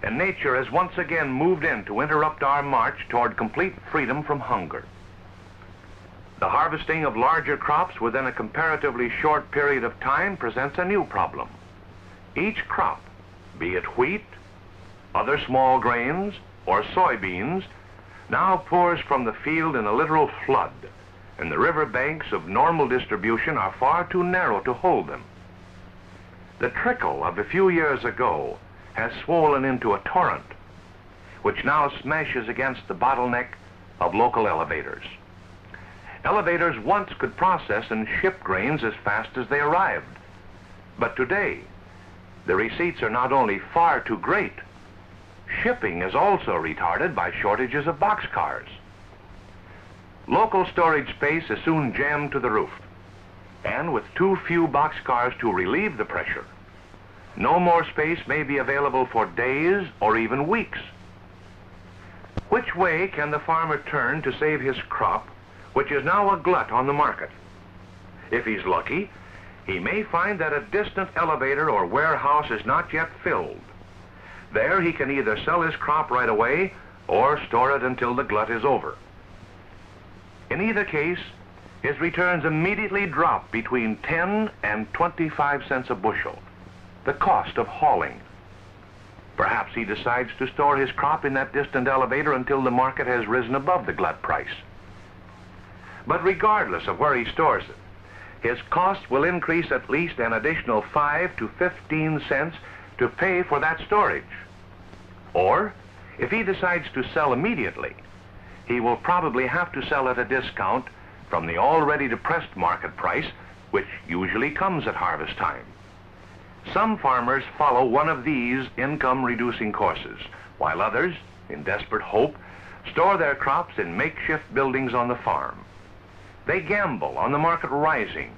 and nature has once again moved in to interrupt our march toward complete freedom from hunger. The harvesting of larger crops within a comparatively short period of time presents a new problem. Each crop, be it wheat, other small grains, or soybeans, now pours from the field in a literal flood, and the river banks of normal distribution are far too narrow to hold them. The trickle of a few years ago has swollen into a torrent, which now smashes against the bottleneck of local elevators. Elevators once could process and ship grains as fast as they arrived, but today, the receipts are not only far too great, shipping is also retarded by shortages of boxcars. Local storage space is soon jammed to the roof, and with too few boxcars to relieve the pressure, no more space may be available for days or even weeks. Which way can the farmer turn to save his crop, which is now a glut on the market? If he's lucky, he may find that a distant elevator or warehouse is not yet filled. There he can either sell his crop right away or store it until the glut is over. In either case, his returns immediately drop between 10 and 25 cents a bushel, the cost of hauling. Perhaps he decides to store his crop in that distant elevator until the market has risen above the glut price. But regardless of where he stores it, his cost will increase at least an additional 5 to 15 cents to pay for that storage. Or, if he decides to sell immediately, he will probably have to sell at a discount from the already depressed market price, which usually comes at harvest time. Some farmers follow one of these income-reducing courses, while others, in desperate hope, store their crops in makeshift buildings on the farm. They gamble on the market rising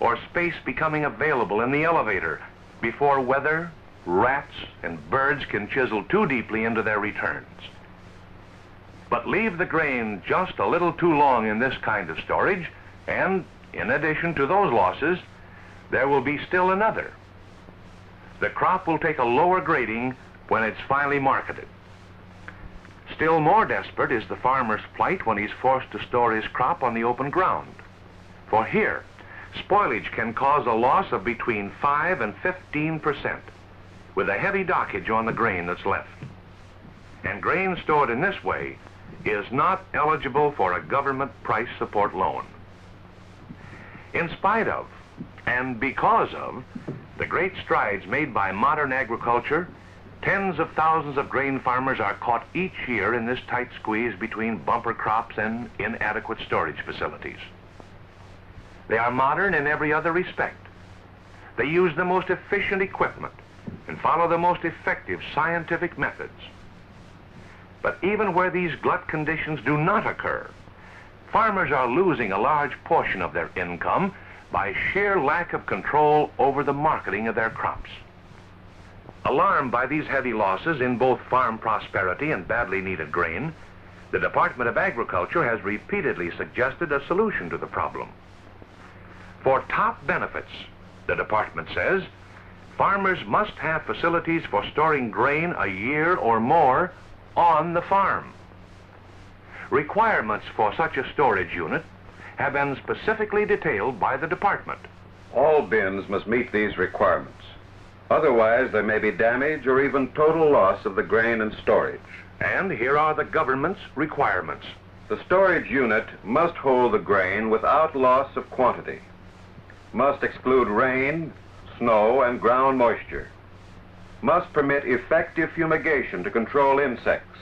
or space becoming available in the elevator before weather, rats, and birds can chisel too deeply into their returns. But leave the grain just a little too long in this kind of storage, and in addition to those losses, there will be still another. The crop will take a lower grading when it's finally marketed. Still more desperate is the farmer's plight when he's forced to store his crop on the open ground. For here, spoilage can cause a loss of between 5 and 15%, with a heavy dockage on the grain that's left. And grain stored in this way is not eligible for a government price support loan. In spite of, and because of, the great strides made by modern agriculture, tens of thousands of grain farmers are caught each year in this tight squeeze between bumper crops and inadequate storage facilities. They are modern in every other respect. They use the most efficient equipment and follow the most effective scientific methods. But even where these glut conditions do not occur, farmers are losing a large portion of their income by sheer lack of control over the marketing of their crops. Alarmed by these heavy losses in both farm prosperity and badly needed grain, the Department of Agriculture has repeatedly suggested a solution to the problem. For top benefits, the department says, farmers must have facilities for storing grain a year or more on the farm. Requirements for such a storage unit have been specifically detailed by the department. All bins must meet these requirements. Otherwise, there may be damage or even total loss of the grain in storage. And here are the government's requirements. The storage unit must hold the grain without loss of quantity, must exclude rain, snow, and ground moisture, must permit effective fumigation to control insects,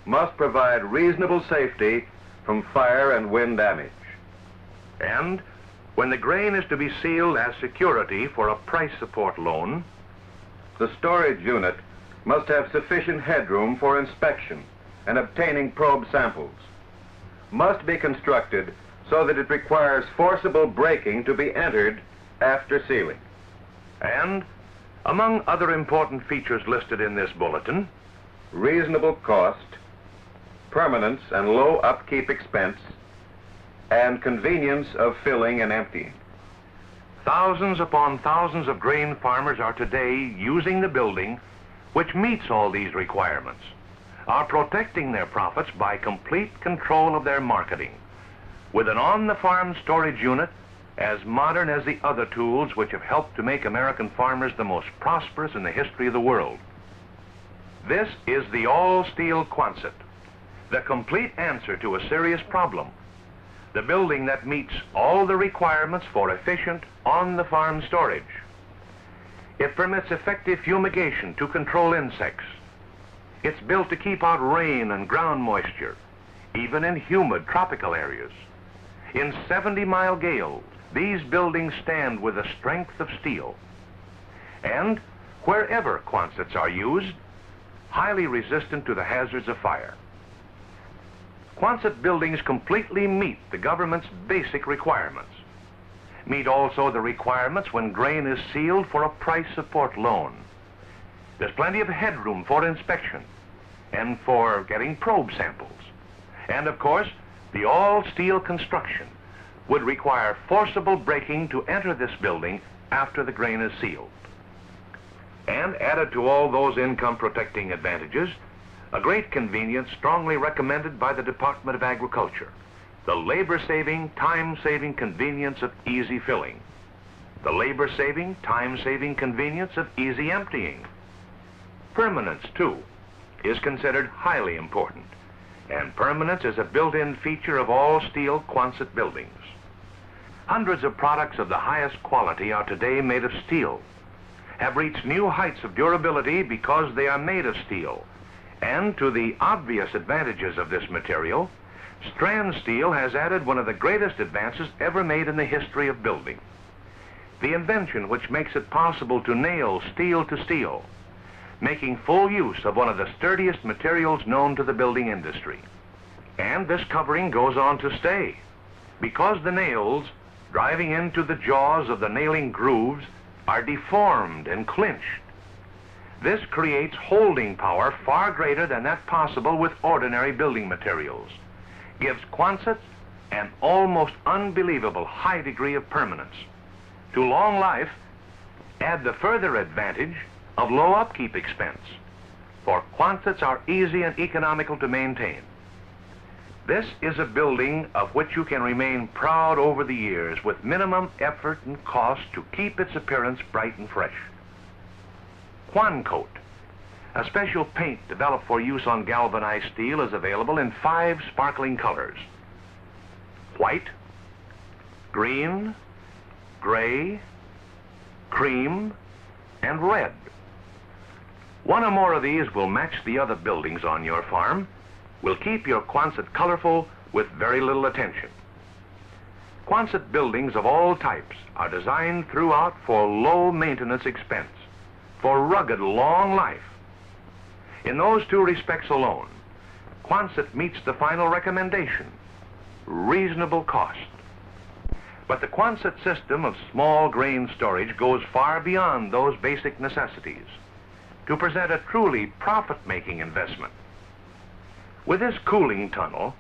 must provide reasonable safety from fire and wind damage. And when the grain is to be sealed as security for a price support loan, the storage unit must have sufficient headroom for inspection and obtaining probe samples, must be constructed so that it requires forcible braking to be entered after sealing. And among other important features listed in this bulletin, reasonable cost, permanence and low upkeep expense, and convenience of filling and emptying. thousands upon thousands of grain farmers are today using the building which meets all these requirements, are protecting their profits by complete control of their marketing, with an on-the-farm storage unit as modern as the other tools which have helped to make American farmers the most prosperous in the history of the world. This is the all-steel Quonset, the complete answer to a serious problem, the building that meets all the requirements for efficient on-the-farm storage. It permits effective fumigation to control insects. It's built to keep out rain and ground moisture, even in humid tropical areas. In 70-mile gales, these buildings stand with the strength of steel. And wherever Quonsets are used, highly resistant to the hazards of fire. Quonset buildings completely meet the government's basic requirements, meet also the requirements when grain is sealed for a price support loan. There's plenty of headroom for inspection and for getting probe samples. And of course, the all-steel construction would require forcible braking to enter this building after the grain is sealed. And added to all those income-protecting advantages, a great convenience strongly recommended by the Department of Agriculture, the labor-saving, time-saving convenience of easy filling, the labor-saving, time-saving convenience of easy emptying. Permanence, too, is considered highly important, and permanence is a built-in feature of all steel Quonset buildings. Hundreds of products of the highest quality are today made of steel, have reached new heights of durability because they are made of steel. And to the obvious advantages of this material, strand steel has added one of the greatest advances ever made in the history of building. The invention which makes it possible to nail steel to steel, making full use of one of the sturdiest materials known to the building industry. And this covering goes on to stay, because the nails, driving into the jaws of the nailing grooves, are deformed and clinched. This creates holding power far greater than that possible with ordinary building materials, gives Quonsets an almost unbelievable high degree of permanence. To long life, add the further advantage of low upkeep expense, for Quonsets are easy and economical to maintain. This is a building of which you can remain proud over the years with minimum effort and cost to keep its appearance bright and fresh. Quoncoat, a special paint developed for use on galvanized steel, is available in 5 sparkling colors: white, green, gray, cream, and red. One or more of these will match the other buildings on your farm, will keep your Quonset colorful with very little attention. Quonset buildings of all types are designed throughout for low maintenance expense, for rugged long life. In those 2 respects alone, Quonset meets the final recommendation: reasonable cost. But the Quonset system of small grain storage goes far beyond those basic necessities to present a truly profit-making investment. With this cooling tunnel,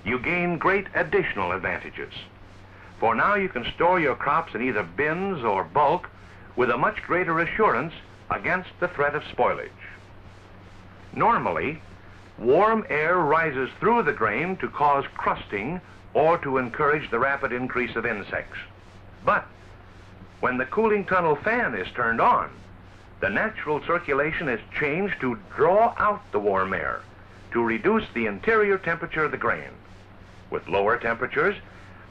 you gain great additional advantages. For now you can store your crops in either bins or bulk with a much greater assurance against the threat of spoilage. Normally, warm air rises through the grain to cause crusting or to encourage the rapid increase of insects. But when the cooling tunnel fan is turned on, the natural circulation is changed to draw out the warm air, to reduce the interior temperature of the grain. With lower temperatures,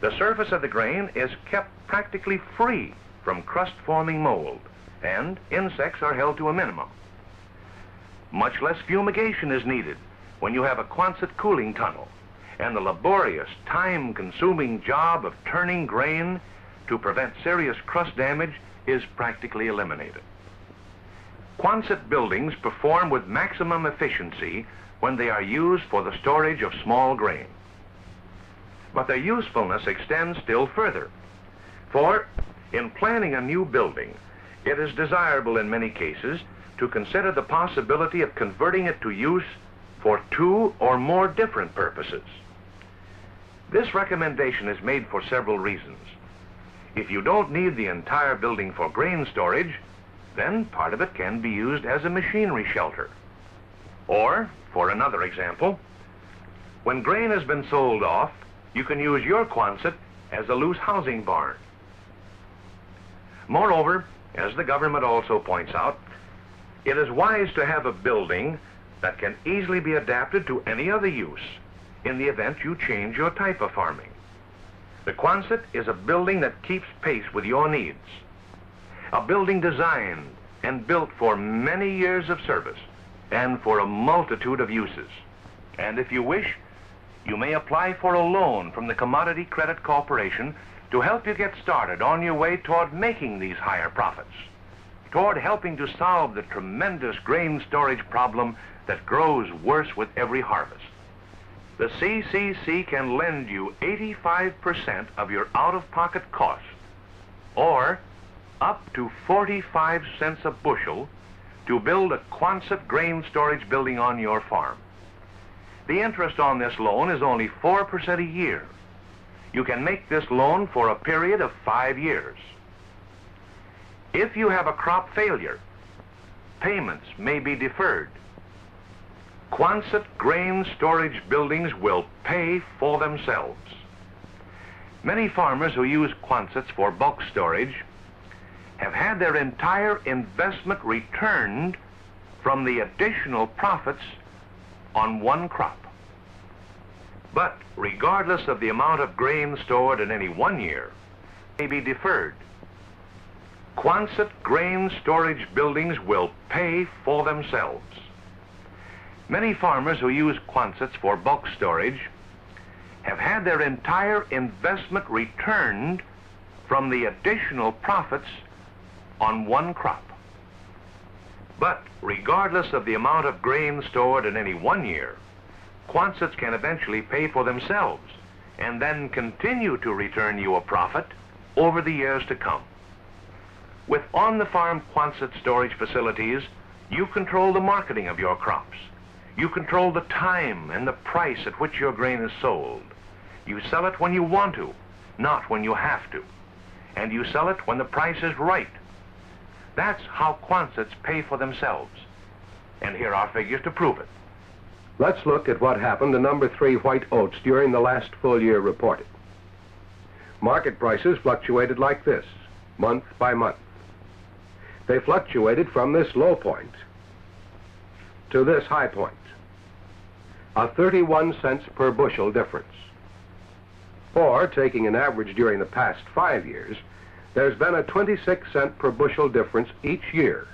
the surface of the grain is kept practically free from crust-forming mold, and insects are held to a minimum. Much less fumigation is needed when you have a Quonset cooling tunnel, and the laborious, time-consuming job of turning grain to prevent serious crust damage is practically eliminated. Quonset buildings perform with maximum efficiency when they are used for the storage of small grain. But their usefulness extends still further, for in planning a new building, it is desirable in many cases to consider the possibility of converting it to use for 2 or more different purposes. This recommendation is made for several reasons. If you don't need the entire building for grain storage, then part of it can be used as a machinery shelter. Or, for another example, when grain has been sold off, you can use your Quonset as a loose housing barn. Moreover, as the government also points out, it is wise to have a building that can easily be adapted to any other use in the event you change your type of farming. The Quonset is a building that keeps pace with your needs, a building designed and built for many years of service and for a multitude of uses. And if you wish, you may apply for a loan from the Commodity Credit Corporation to help you get started on your way toward making these higher profits, toward helping to solve the tremendous grain storage problem that grows worse with every harvest. The CCC can lend you 85% of your out-of-pocket cost, or up to 45 cents a bushel, to build a Quonset grain storage building on your farm. The interest on this loan is only 4% a year. You can make this loan for a period of 5 years. If you have a crop failure, payments may be deferred. Quonset grain storage buildings will pay for themselves. Many farmers who use Quonsets for bulk storage have had their entire investment returned from the additional profits on one crop. But regardless of the amount of grain stored in any one year, may be deferred. Quonset grain storage buildings will pay for themselves. Many farmers who use Quonsets for bulk storage have had their entire investment returned from the additional profits on one crop. But regardless of the amount of grain stored in any one year, Quonsets can eventually pay for themselves and then continue to return you a profit over the years to come. With on-the-farm Quonset storage facilities, you control the marketing of your crops. You control the time and the price at which your grain is sold. You sell it when you want to, not when you have to. And you sell it when the price is right. That's how Quonsets pay for themselves. And here are figures to prove it. Let's look at what happened to number 3 white oats during the last full year reported. Market prices fluctuated like this, month by month. They fluctuated from this low point to this high point, a 31 cents per bushel difference. Or, taking an average during the past 5 years, there's been a 26 cent per bushel difference each year,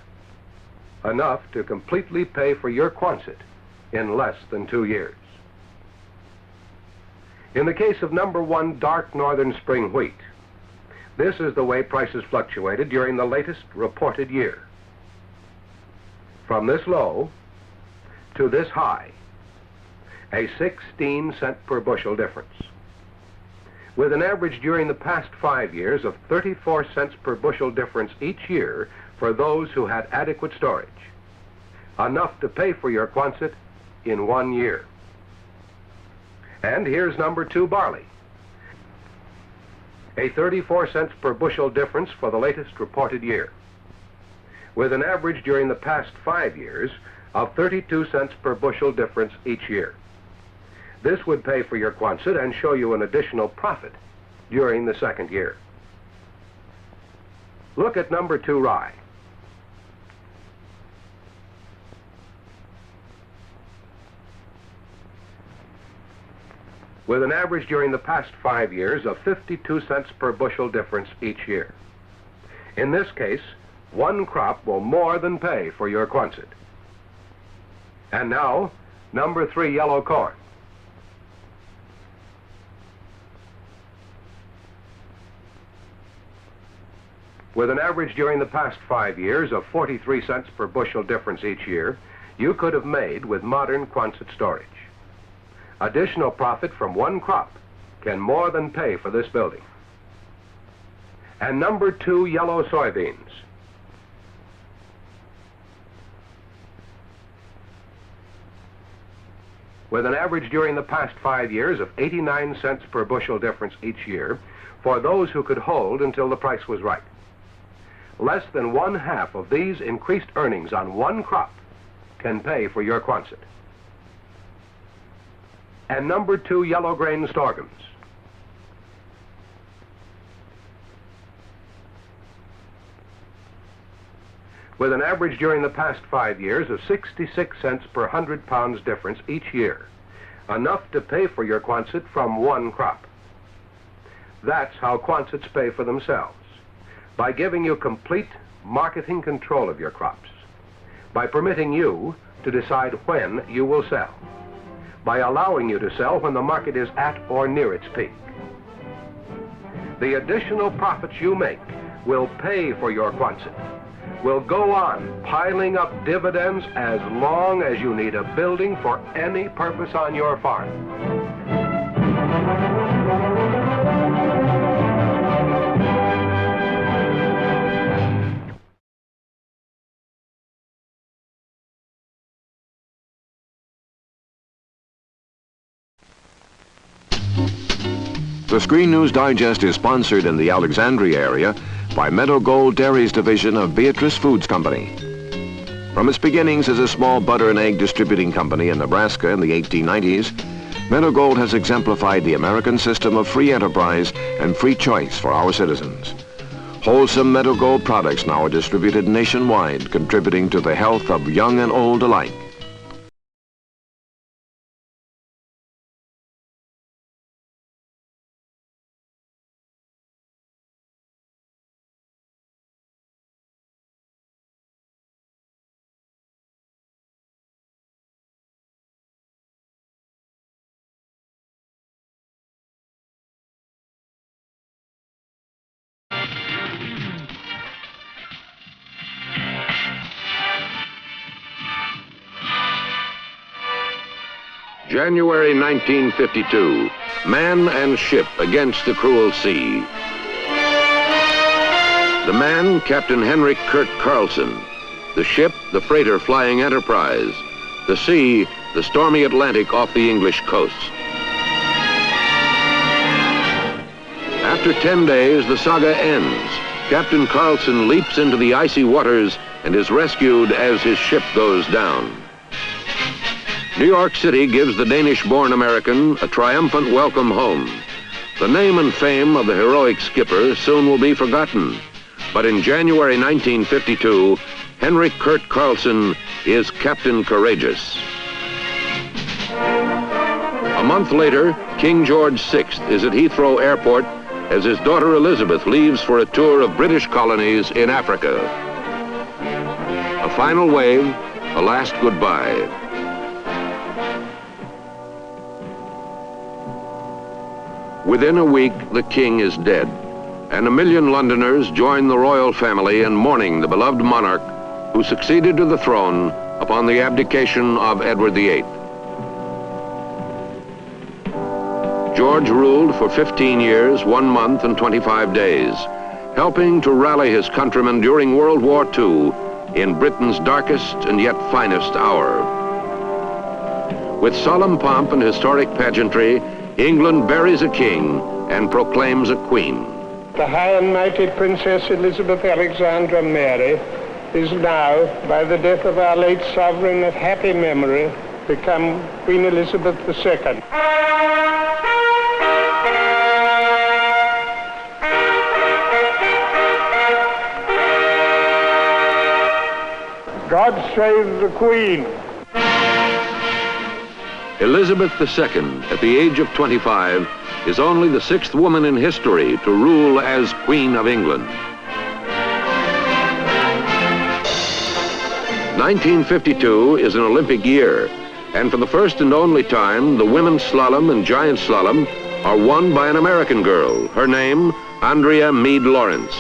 enough to completely pay for your Quonset in less than 2 years. In the case of number 1 dark northern spring wheat, this is the way prices fluctuated during the latest reported year. From this low to this high, a 16 cent per bushel difference, with an average during the past 5 years of 34 cents per bushel difference each year for those who had adequate storage, enough to pay for your Quonset in 1 year. And here's number 2 barley, a 34 cents per bushel difference for the latest reported year, with an average during the past 5 years of 32 cents per bushel difference each year. This would pay for your Quonset and show you an additional profit during the second year. Look at number 2 rye. With an average during the past 5 years of 52 cents per bushel difference each year. In this case, one crop will more than pay for your Quonset. And now, number 3 yellow corn. With an average during the past 5 years of 43 cents per bushel difference each year, you could have made with modern Quonset storage. Additional profit from one crop can more than pay for this building. And number 2 yellow soybeans. With an average during the past 5 years of 89 cents per bushel difference each year for those who could hold until the price was right. Less than 1/2 of these increased earnings on one crop can pay for your Quonset. And number 2 yellow grain sorghums. With an average during the past 5 years of 66 cents per 100 pounds difference each year, enough to pay for your Quonset from one crop. That's how Quonsets pay for themselves, by giving you complete marketing control of your crops, by permitting you to decide when you will sell, by allowing you to sell when the market is at or near its peak. The additional profits you make will pay for your Quonset, will go on piling up dividends as long as you need a building for any purpose on your farm. The Screen News Digest is sponsored in the Alexandria area by Meadow Gold Dairies division of Beatrice Foods Company. From its beginnings as a small butter and egg distributing company in Nebraska in the 1890s, Meadow Gold has exemplified the American system of free enterprise and free choice for our citizens. Wholesome Meadow Gold products now are distributed nationwide, contributing to the health of young and old alike. January 1952, man and ship against the cruel sea. The man, Captain Henrik Kurt Carlson. The ship, the freighter Flying Enterprise. The sea, the stormy Atlantic off the English coast. After 10 days, the saga ends. Captain Carlson leaps into the icy waters and is rescued as his ship goes down. New York City gives the Danish-born American a triumphant welcome home. The name and fame of the heroic skipper soon will be forgotten. But in January 1952, Henrik Kurt Carlson is Captain Courageous. A month later, King George VI is at Heathrow Airport as his daughter Elizabeth leaves for a tour of British colonies in Africa. A final wave, a last goodbye. Within a week, the king is dead, and 1 million Londoners join the royal family in mourning the beloved monarch who succeeded to the throne upon the abdication of Edward VIII. George ruled for 15 years, 1 month and 25 days, helping to rally his countrymen during World War II in Britain's darkest and yet finest hour. With solemn pomp and historic pageantry, England buries a king and proclaims a queen. The High and Mighty Princess Elizabeth Alexandra Mary is now, by the death of our late sovereign of happy memory, become Queen Elizabeth II. God save the Queen. Elizabeth II, at the age of 25, is only the 6th woman in history to rule as Queen of England. 1952 is an Olympic year, and for the first and only time, the women's slalom and giant slalom are won by an American girl. Her name, Andrea Meade Lawrence.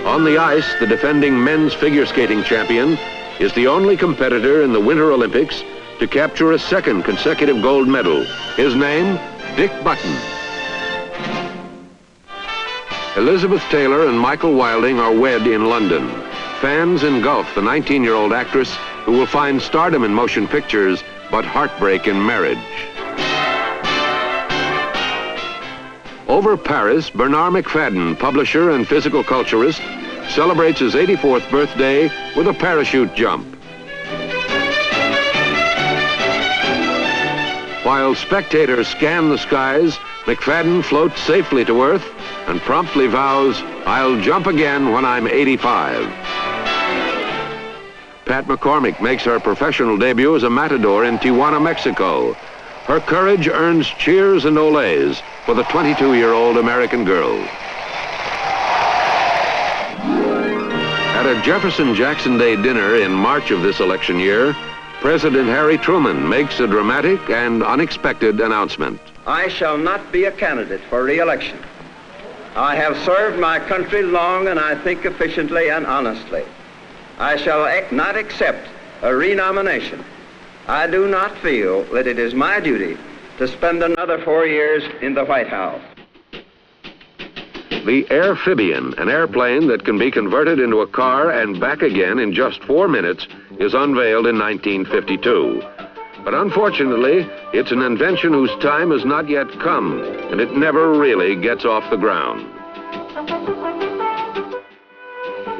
On the ice, the defending men's figure skating champion is the only competitor in the Winter Olympics to capture a 2nd consecutive gold medal. His name, Dick Button. Elizabeth Taylor and Michael Wilding are wed in London. Fans engulf the 19-year-old actress who will find stardom in motion pictures, but heartbreak in marriage. Over Paris, Bernard McFadden, publisher and physical culturist, celebrates his 84th birthday with a parachute jump. While spectators scan the skies, McFadden floats safely to Earth and promptly vows, "I'll jump again when I'm 85. Pat McCormick makes her professional debut as a matador in Tijuana, Mexico. Her courage earns cheers and olays for the 22-year-old American girl. At a Jefferson-Jackson Day dinner in March of this election year, President Harry Truman makes a dramatic and unexpected announcement. I shall not be a candidate for re-election. I have served my country long and I think efficiently and honestly. I shall not accept a renomination. I do not feel that it is my duty to spend another 4 years in the White House. The Airphibian, an airplane that can be converted into a car and back again in just 4 minutes, is unveiled in 1952. But unfortunately, it's an invention whose time has not yet come, and it never really gets off the ground.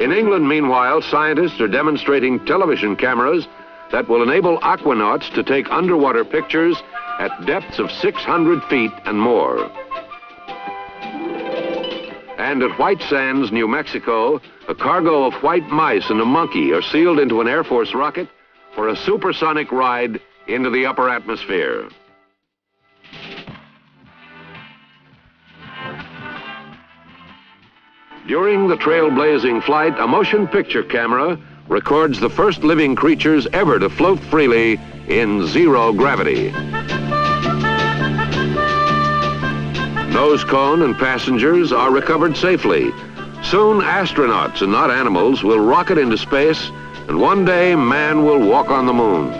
In England, meanwhile, scientists are demonstrating television cameras that will enable aquanauts to take underwater pictures at depths of 600 feet and more. And at White Sands, New Mexico, a cargo of white mice and a monkey are sealed into an Air Force rocket for a supersonic ride into the upper atmosphere. During the trailblazing flight, a motion picture camera records the first living creatures ever to float freely in zero gravity. Nose cone and passengers are recovered safely. Soon, astronauts and not animals will rocket into space, and one day man will walk on the moon.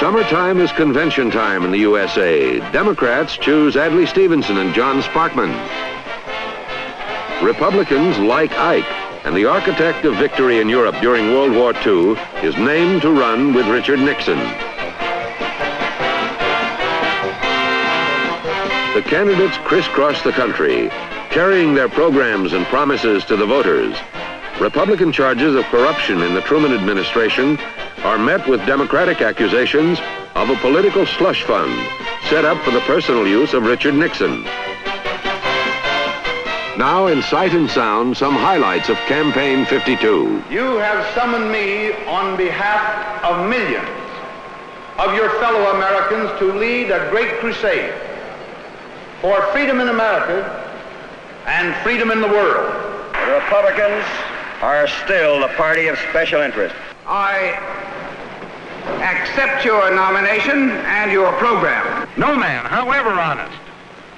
Summertime is convention time in the USA. Democrats choose Adlai Stevenson and John Sparkman. Republicans like Ike, and the architect of victory in Europe during World War II is named to run with Richard Nixon. The candidates crisscross the country, carrying their programs and promises to the voters. Republican charges of corruption in the Truman administration are met with Democratic accusations of a political slush fund set up for the personal use of Richard Nixon. Now, in sight and sound, some highlights of Campaign 52. You have summoned me on behalf of millions of your fellow Americans to lead a great crusade for freedom in America and freedom in the world. The Republicans are still the party of special interest. I accept your nomination and your program. No man, however honest,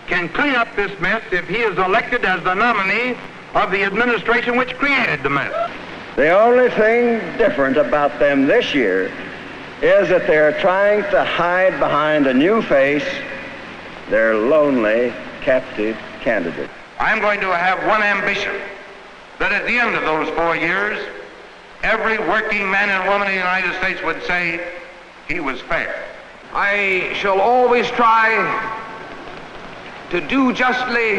can clean up this mess if he is elected as the nominee of the administration which created the mess. The only thing different about them this year is that they're trying to hide behind a new face their lonely, captive candidate. I'm going to have one ambition, that at the end of those 4 years, every working man and woman in the United States would say he was fair. I shall always try to do justly,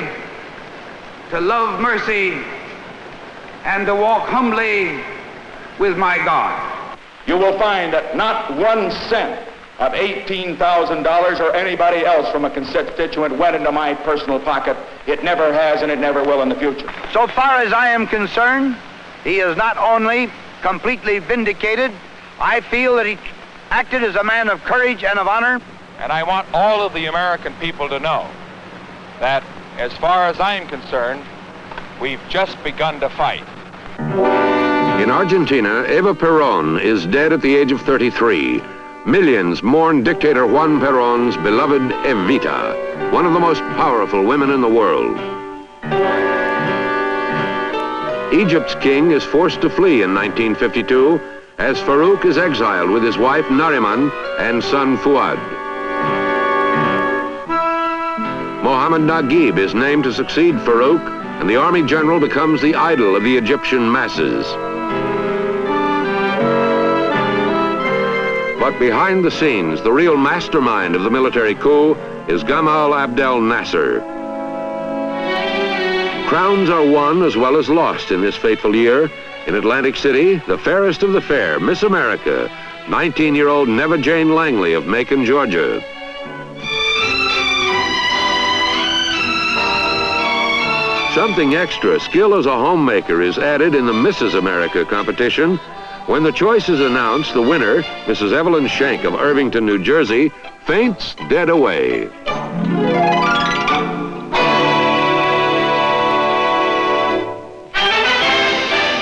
to love mercy, and to walk humbly with my God. You will find that not 1 cent of $18,000 or anybody else from a constituent went into my personal pocket. It never has and it never will in the future. So far as I am concerned, he is not only completely vindicated, I feel that he acted as a man of courage and of honor. And I want all of the American people to know that, as far as I'm concerned, we've just begun to fight. In Argentina, Eva Perón is dead at the age of 33. Millions mourn dictator Juan Perón's beloved Evita, one of the most powerful women in the world. Egypt's king is forced to flee in 1952 as Farouk is exiled with his wife Nariman and son Fuad. Mohammed Naguib is named to succeed Farouk, and the army general becomes the idol of the Egyptian masses. But behind the scenes, the real mastermind of the military coup is Gamal Abdel Nasser. Crowns are won as well as lost in this fateful year. In Atlantic City, the fairest of the fair, Miss America, 19-year-old Neva Jane Langley of Macon, Georgia. Something extra, skill as a homemaker, is added in the Mrs. America competition. When the choice is announced, the winner, Mrs. Evelyn Schenk of Irvington, New Jersey, faints dead away.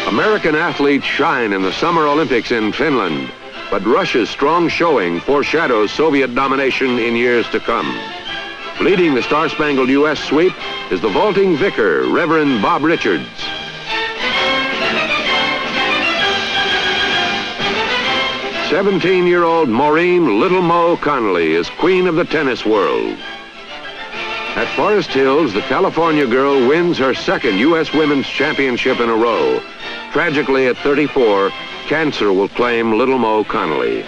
American athletes shine in the Summer Olympics in Finland, but Russia's strong showing foreshadows Soviet domination in years to come. Leading the Star-Spangled U.S. sweep is the vaulting vicar, Reverend Bob Richards. "17-year-old Maureen Little Mo Connolly is queen of the tennis world." At Forest Hills, the California girl wins her second U.S. Women's Championship in a row. Tragically, at 34, cancer will claim Little Mo Connolly.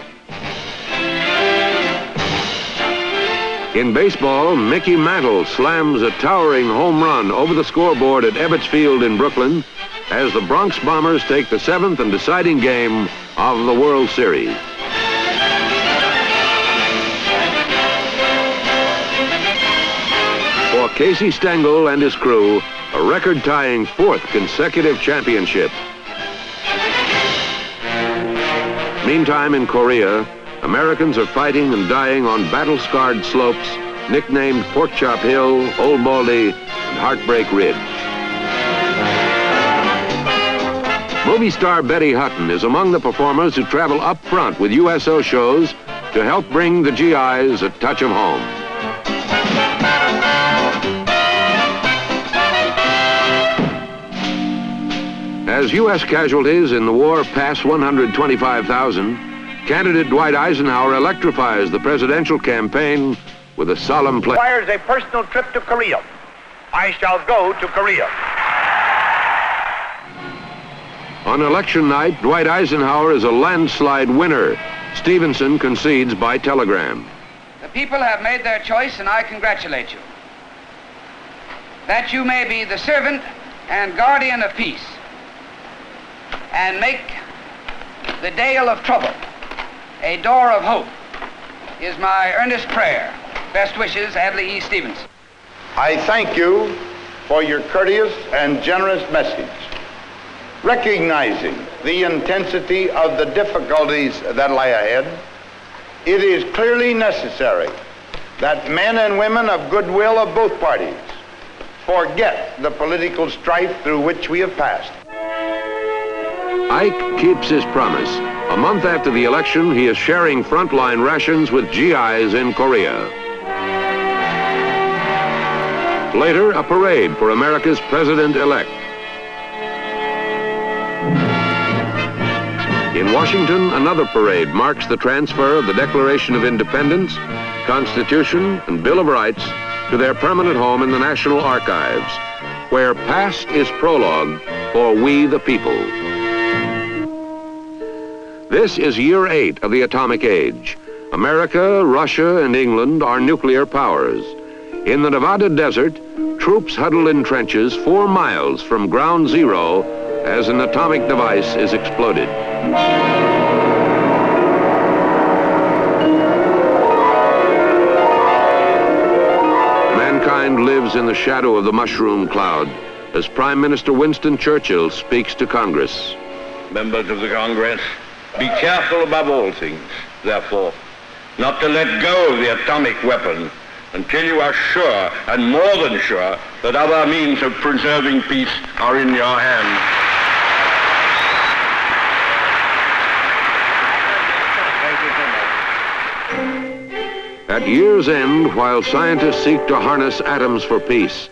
In baseball, Mickey Mantle slams a towering home run over the scoreboard at Ebbets Field in Brooklyn as the Bronx Bombers take the 7th and deciding game of the World Series. For Casey Stengel and his crew, a record-tying 4th consecutive championship. Meantime, in Korea, Americans are fighting and dying on battle-scarred slopes nicknamed Porkchop Hill, Old Baldy, and Heartbreak Ridge. Movie star Betty Hutton is among the performers who travel up front with USO shows to help bring the GIs a touch of home. As U.S. casualties in the war pass 125,000, candidate Dwight Eisenhower electrifies the presidential campaign with a solemn pledge. Requires a personal trip to Korea. I shall go to Korea. On election night, Dwight Eisenhower is a landslide winner. Stevenson concedes by telegram. The people have made their choice, and I congratulate you. That you may be the servant and guardian of peace, and make the dale of trouble a door of hope, is my earnest prayer. Best wishes, Adlai E. Stevenson. I thank you for your courteous and generous message. Recognizing the intensity of the difficulties that lie ahead, it is clearly necessary that men and women of goodwill of both parties forget the political strife through which we have passed. Ike keeps his promise. A month after the election, he is sharing frontline rations with GIs in Korea. Later, a parade for America's president-elect. In Washington, another parade marks the transfer of the Declaration of Independence, Constitution, and Bill of Rights to their permanent home in the National Archives, where past is prologue for we the people. This is year 8 of the atomic age. America, Russia, and England are nuclear powers. In the Nevada desert, troops huddle in trenches 4 miles from ground zero as an atomic device is exploded. Mankind lives in the shadow of the mushroom cloud as Prime Minister Winston Churchill speaks to Congress. Members of the Congress, be careful above all things, therefore, not to let go of the atomic weapon until you are sure, and more than sure, that other means of preserving peace are in your hands. At year's end, while scientists seek to harness atoms for peace,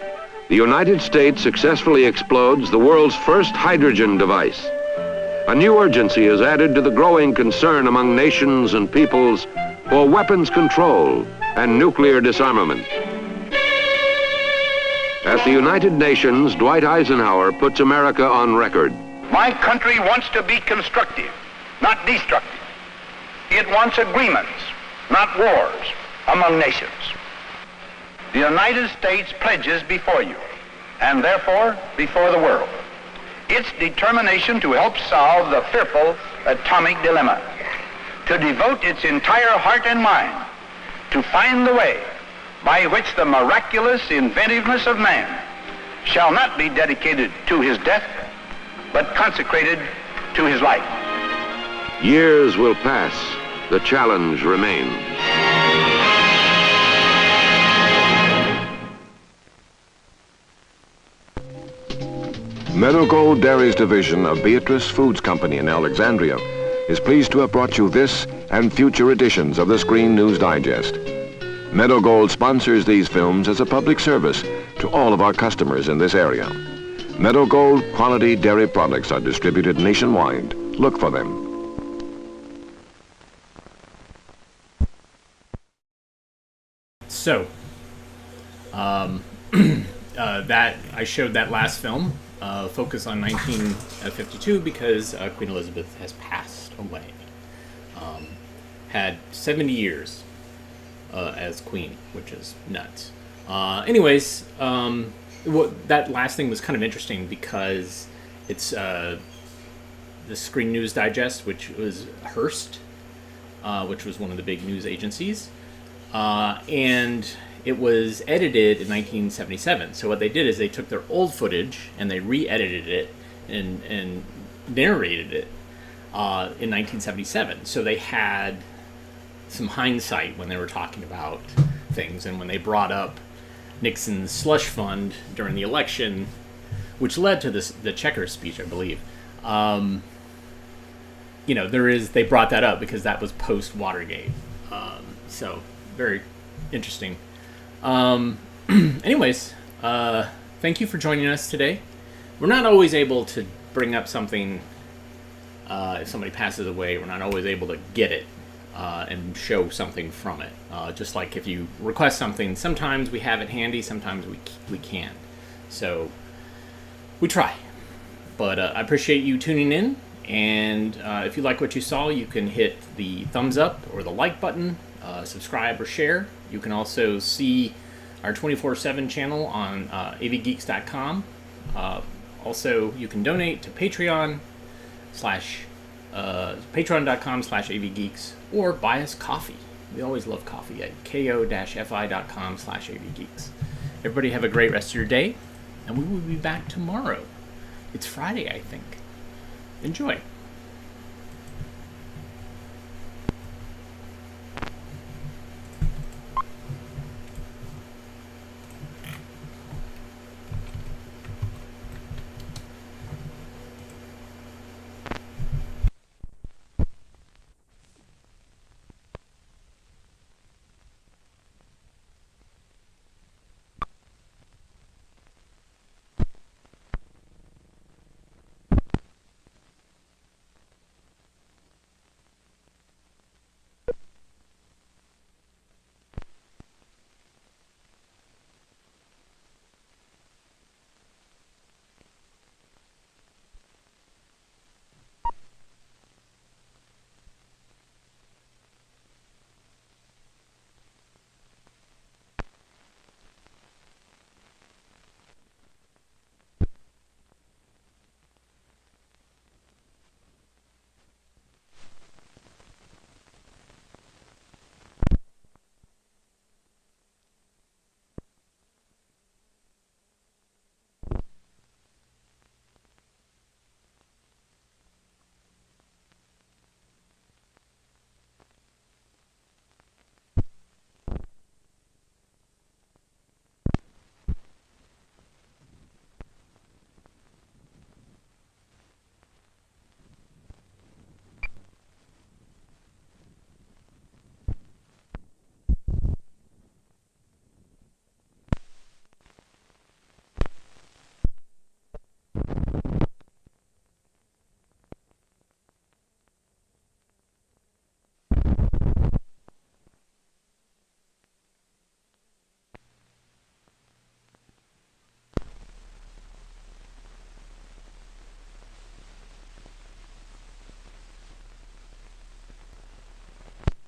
the United States successfully explodes the world's first hydrogen device. A new urgency is added to the growing concern among nations and peoples for weapons control and nuclear disarmament. At the United Nations, Dwight Eisenhower puts America on record. My country wants to be constructive, not destructive. It wants agreements, not wars, among nations. The United States pledges before you, and therefore before the world, its determination to help solve the fearful atomic dilemma, to devote its entire heart and mind to find the way by which the miraculous inventiveness of man shall not be dedicated to his death, but consecrated to his life. Years will pass. The challenge remains. Meadow Gold Dairies Division of Beatrice Foods Company in Alexandria is pleased to have brought you this and future editions of the Screen News Digest. Meadow Gold sponsors these films as a public service to all of our customers in this area. Meadow Gold quality dairy products are distributed nationwide. Look for them. So, that I showed that last film, focus on 1952, because Queen Elizabeth has passed away. Had 70 years as queen, which is nuts. Anyways, that last thing was kind of interesting because it's the Screen News Digest, which was Hearst, which was one of the big news agencies, and it was edited in 1977. So what they did is they took their old footage and they re-edited it and narrated it in 1977. So they had some hindsight when they were talking about things, and when they brought up Nixon's slush fund during the election, which led to the Checkers speech, I believe. They brought that up because that was post Watergate. So very interesting. Anyways, thank you for joining us today. We're not always able to bring up something if somebody passes away. We're not always able to get it and show something from it. Just like if you request something, sometimes we have it handy, sometimes we can't. So we try. But I appreciate you tuning in. And if you like what you saw, you can hit the thumbs up or the like button, subscribe or share. You can also see our 24/7 channel on avgeeks.com. Also, you can donate to patreon.com/avgeeks or buy us coffee. We always love coffee at ko-fi.com/avgeeks. Everybody have a great rest of your day, and we will be back tomorrow. It's Friday, I think. Enjoy.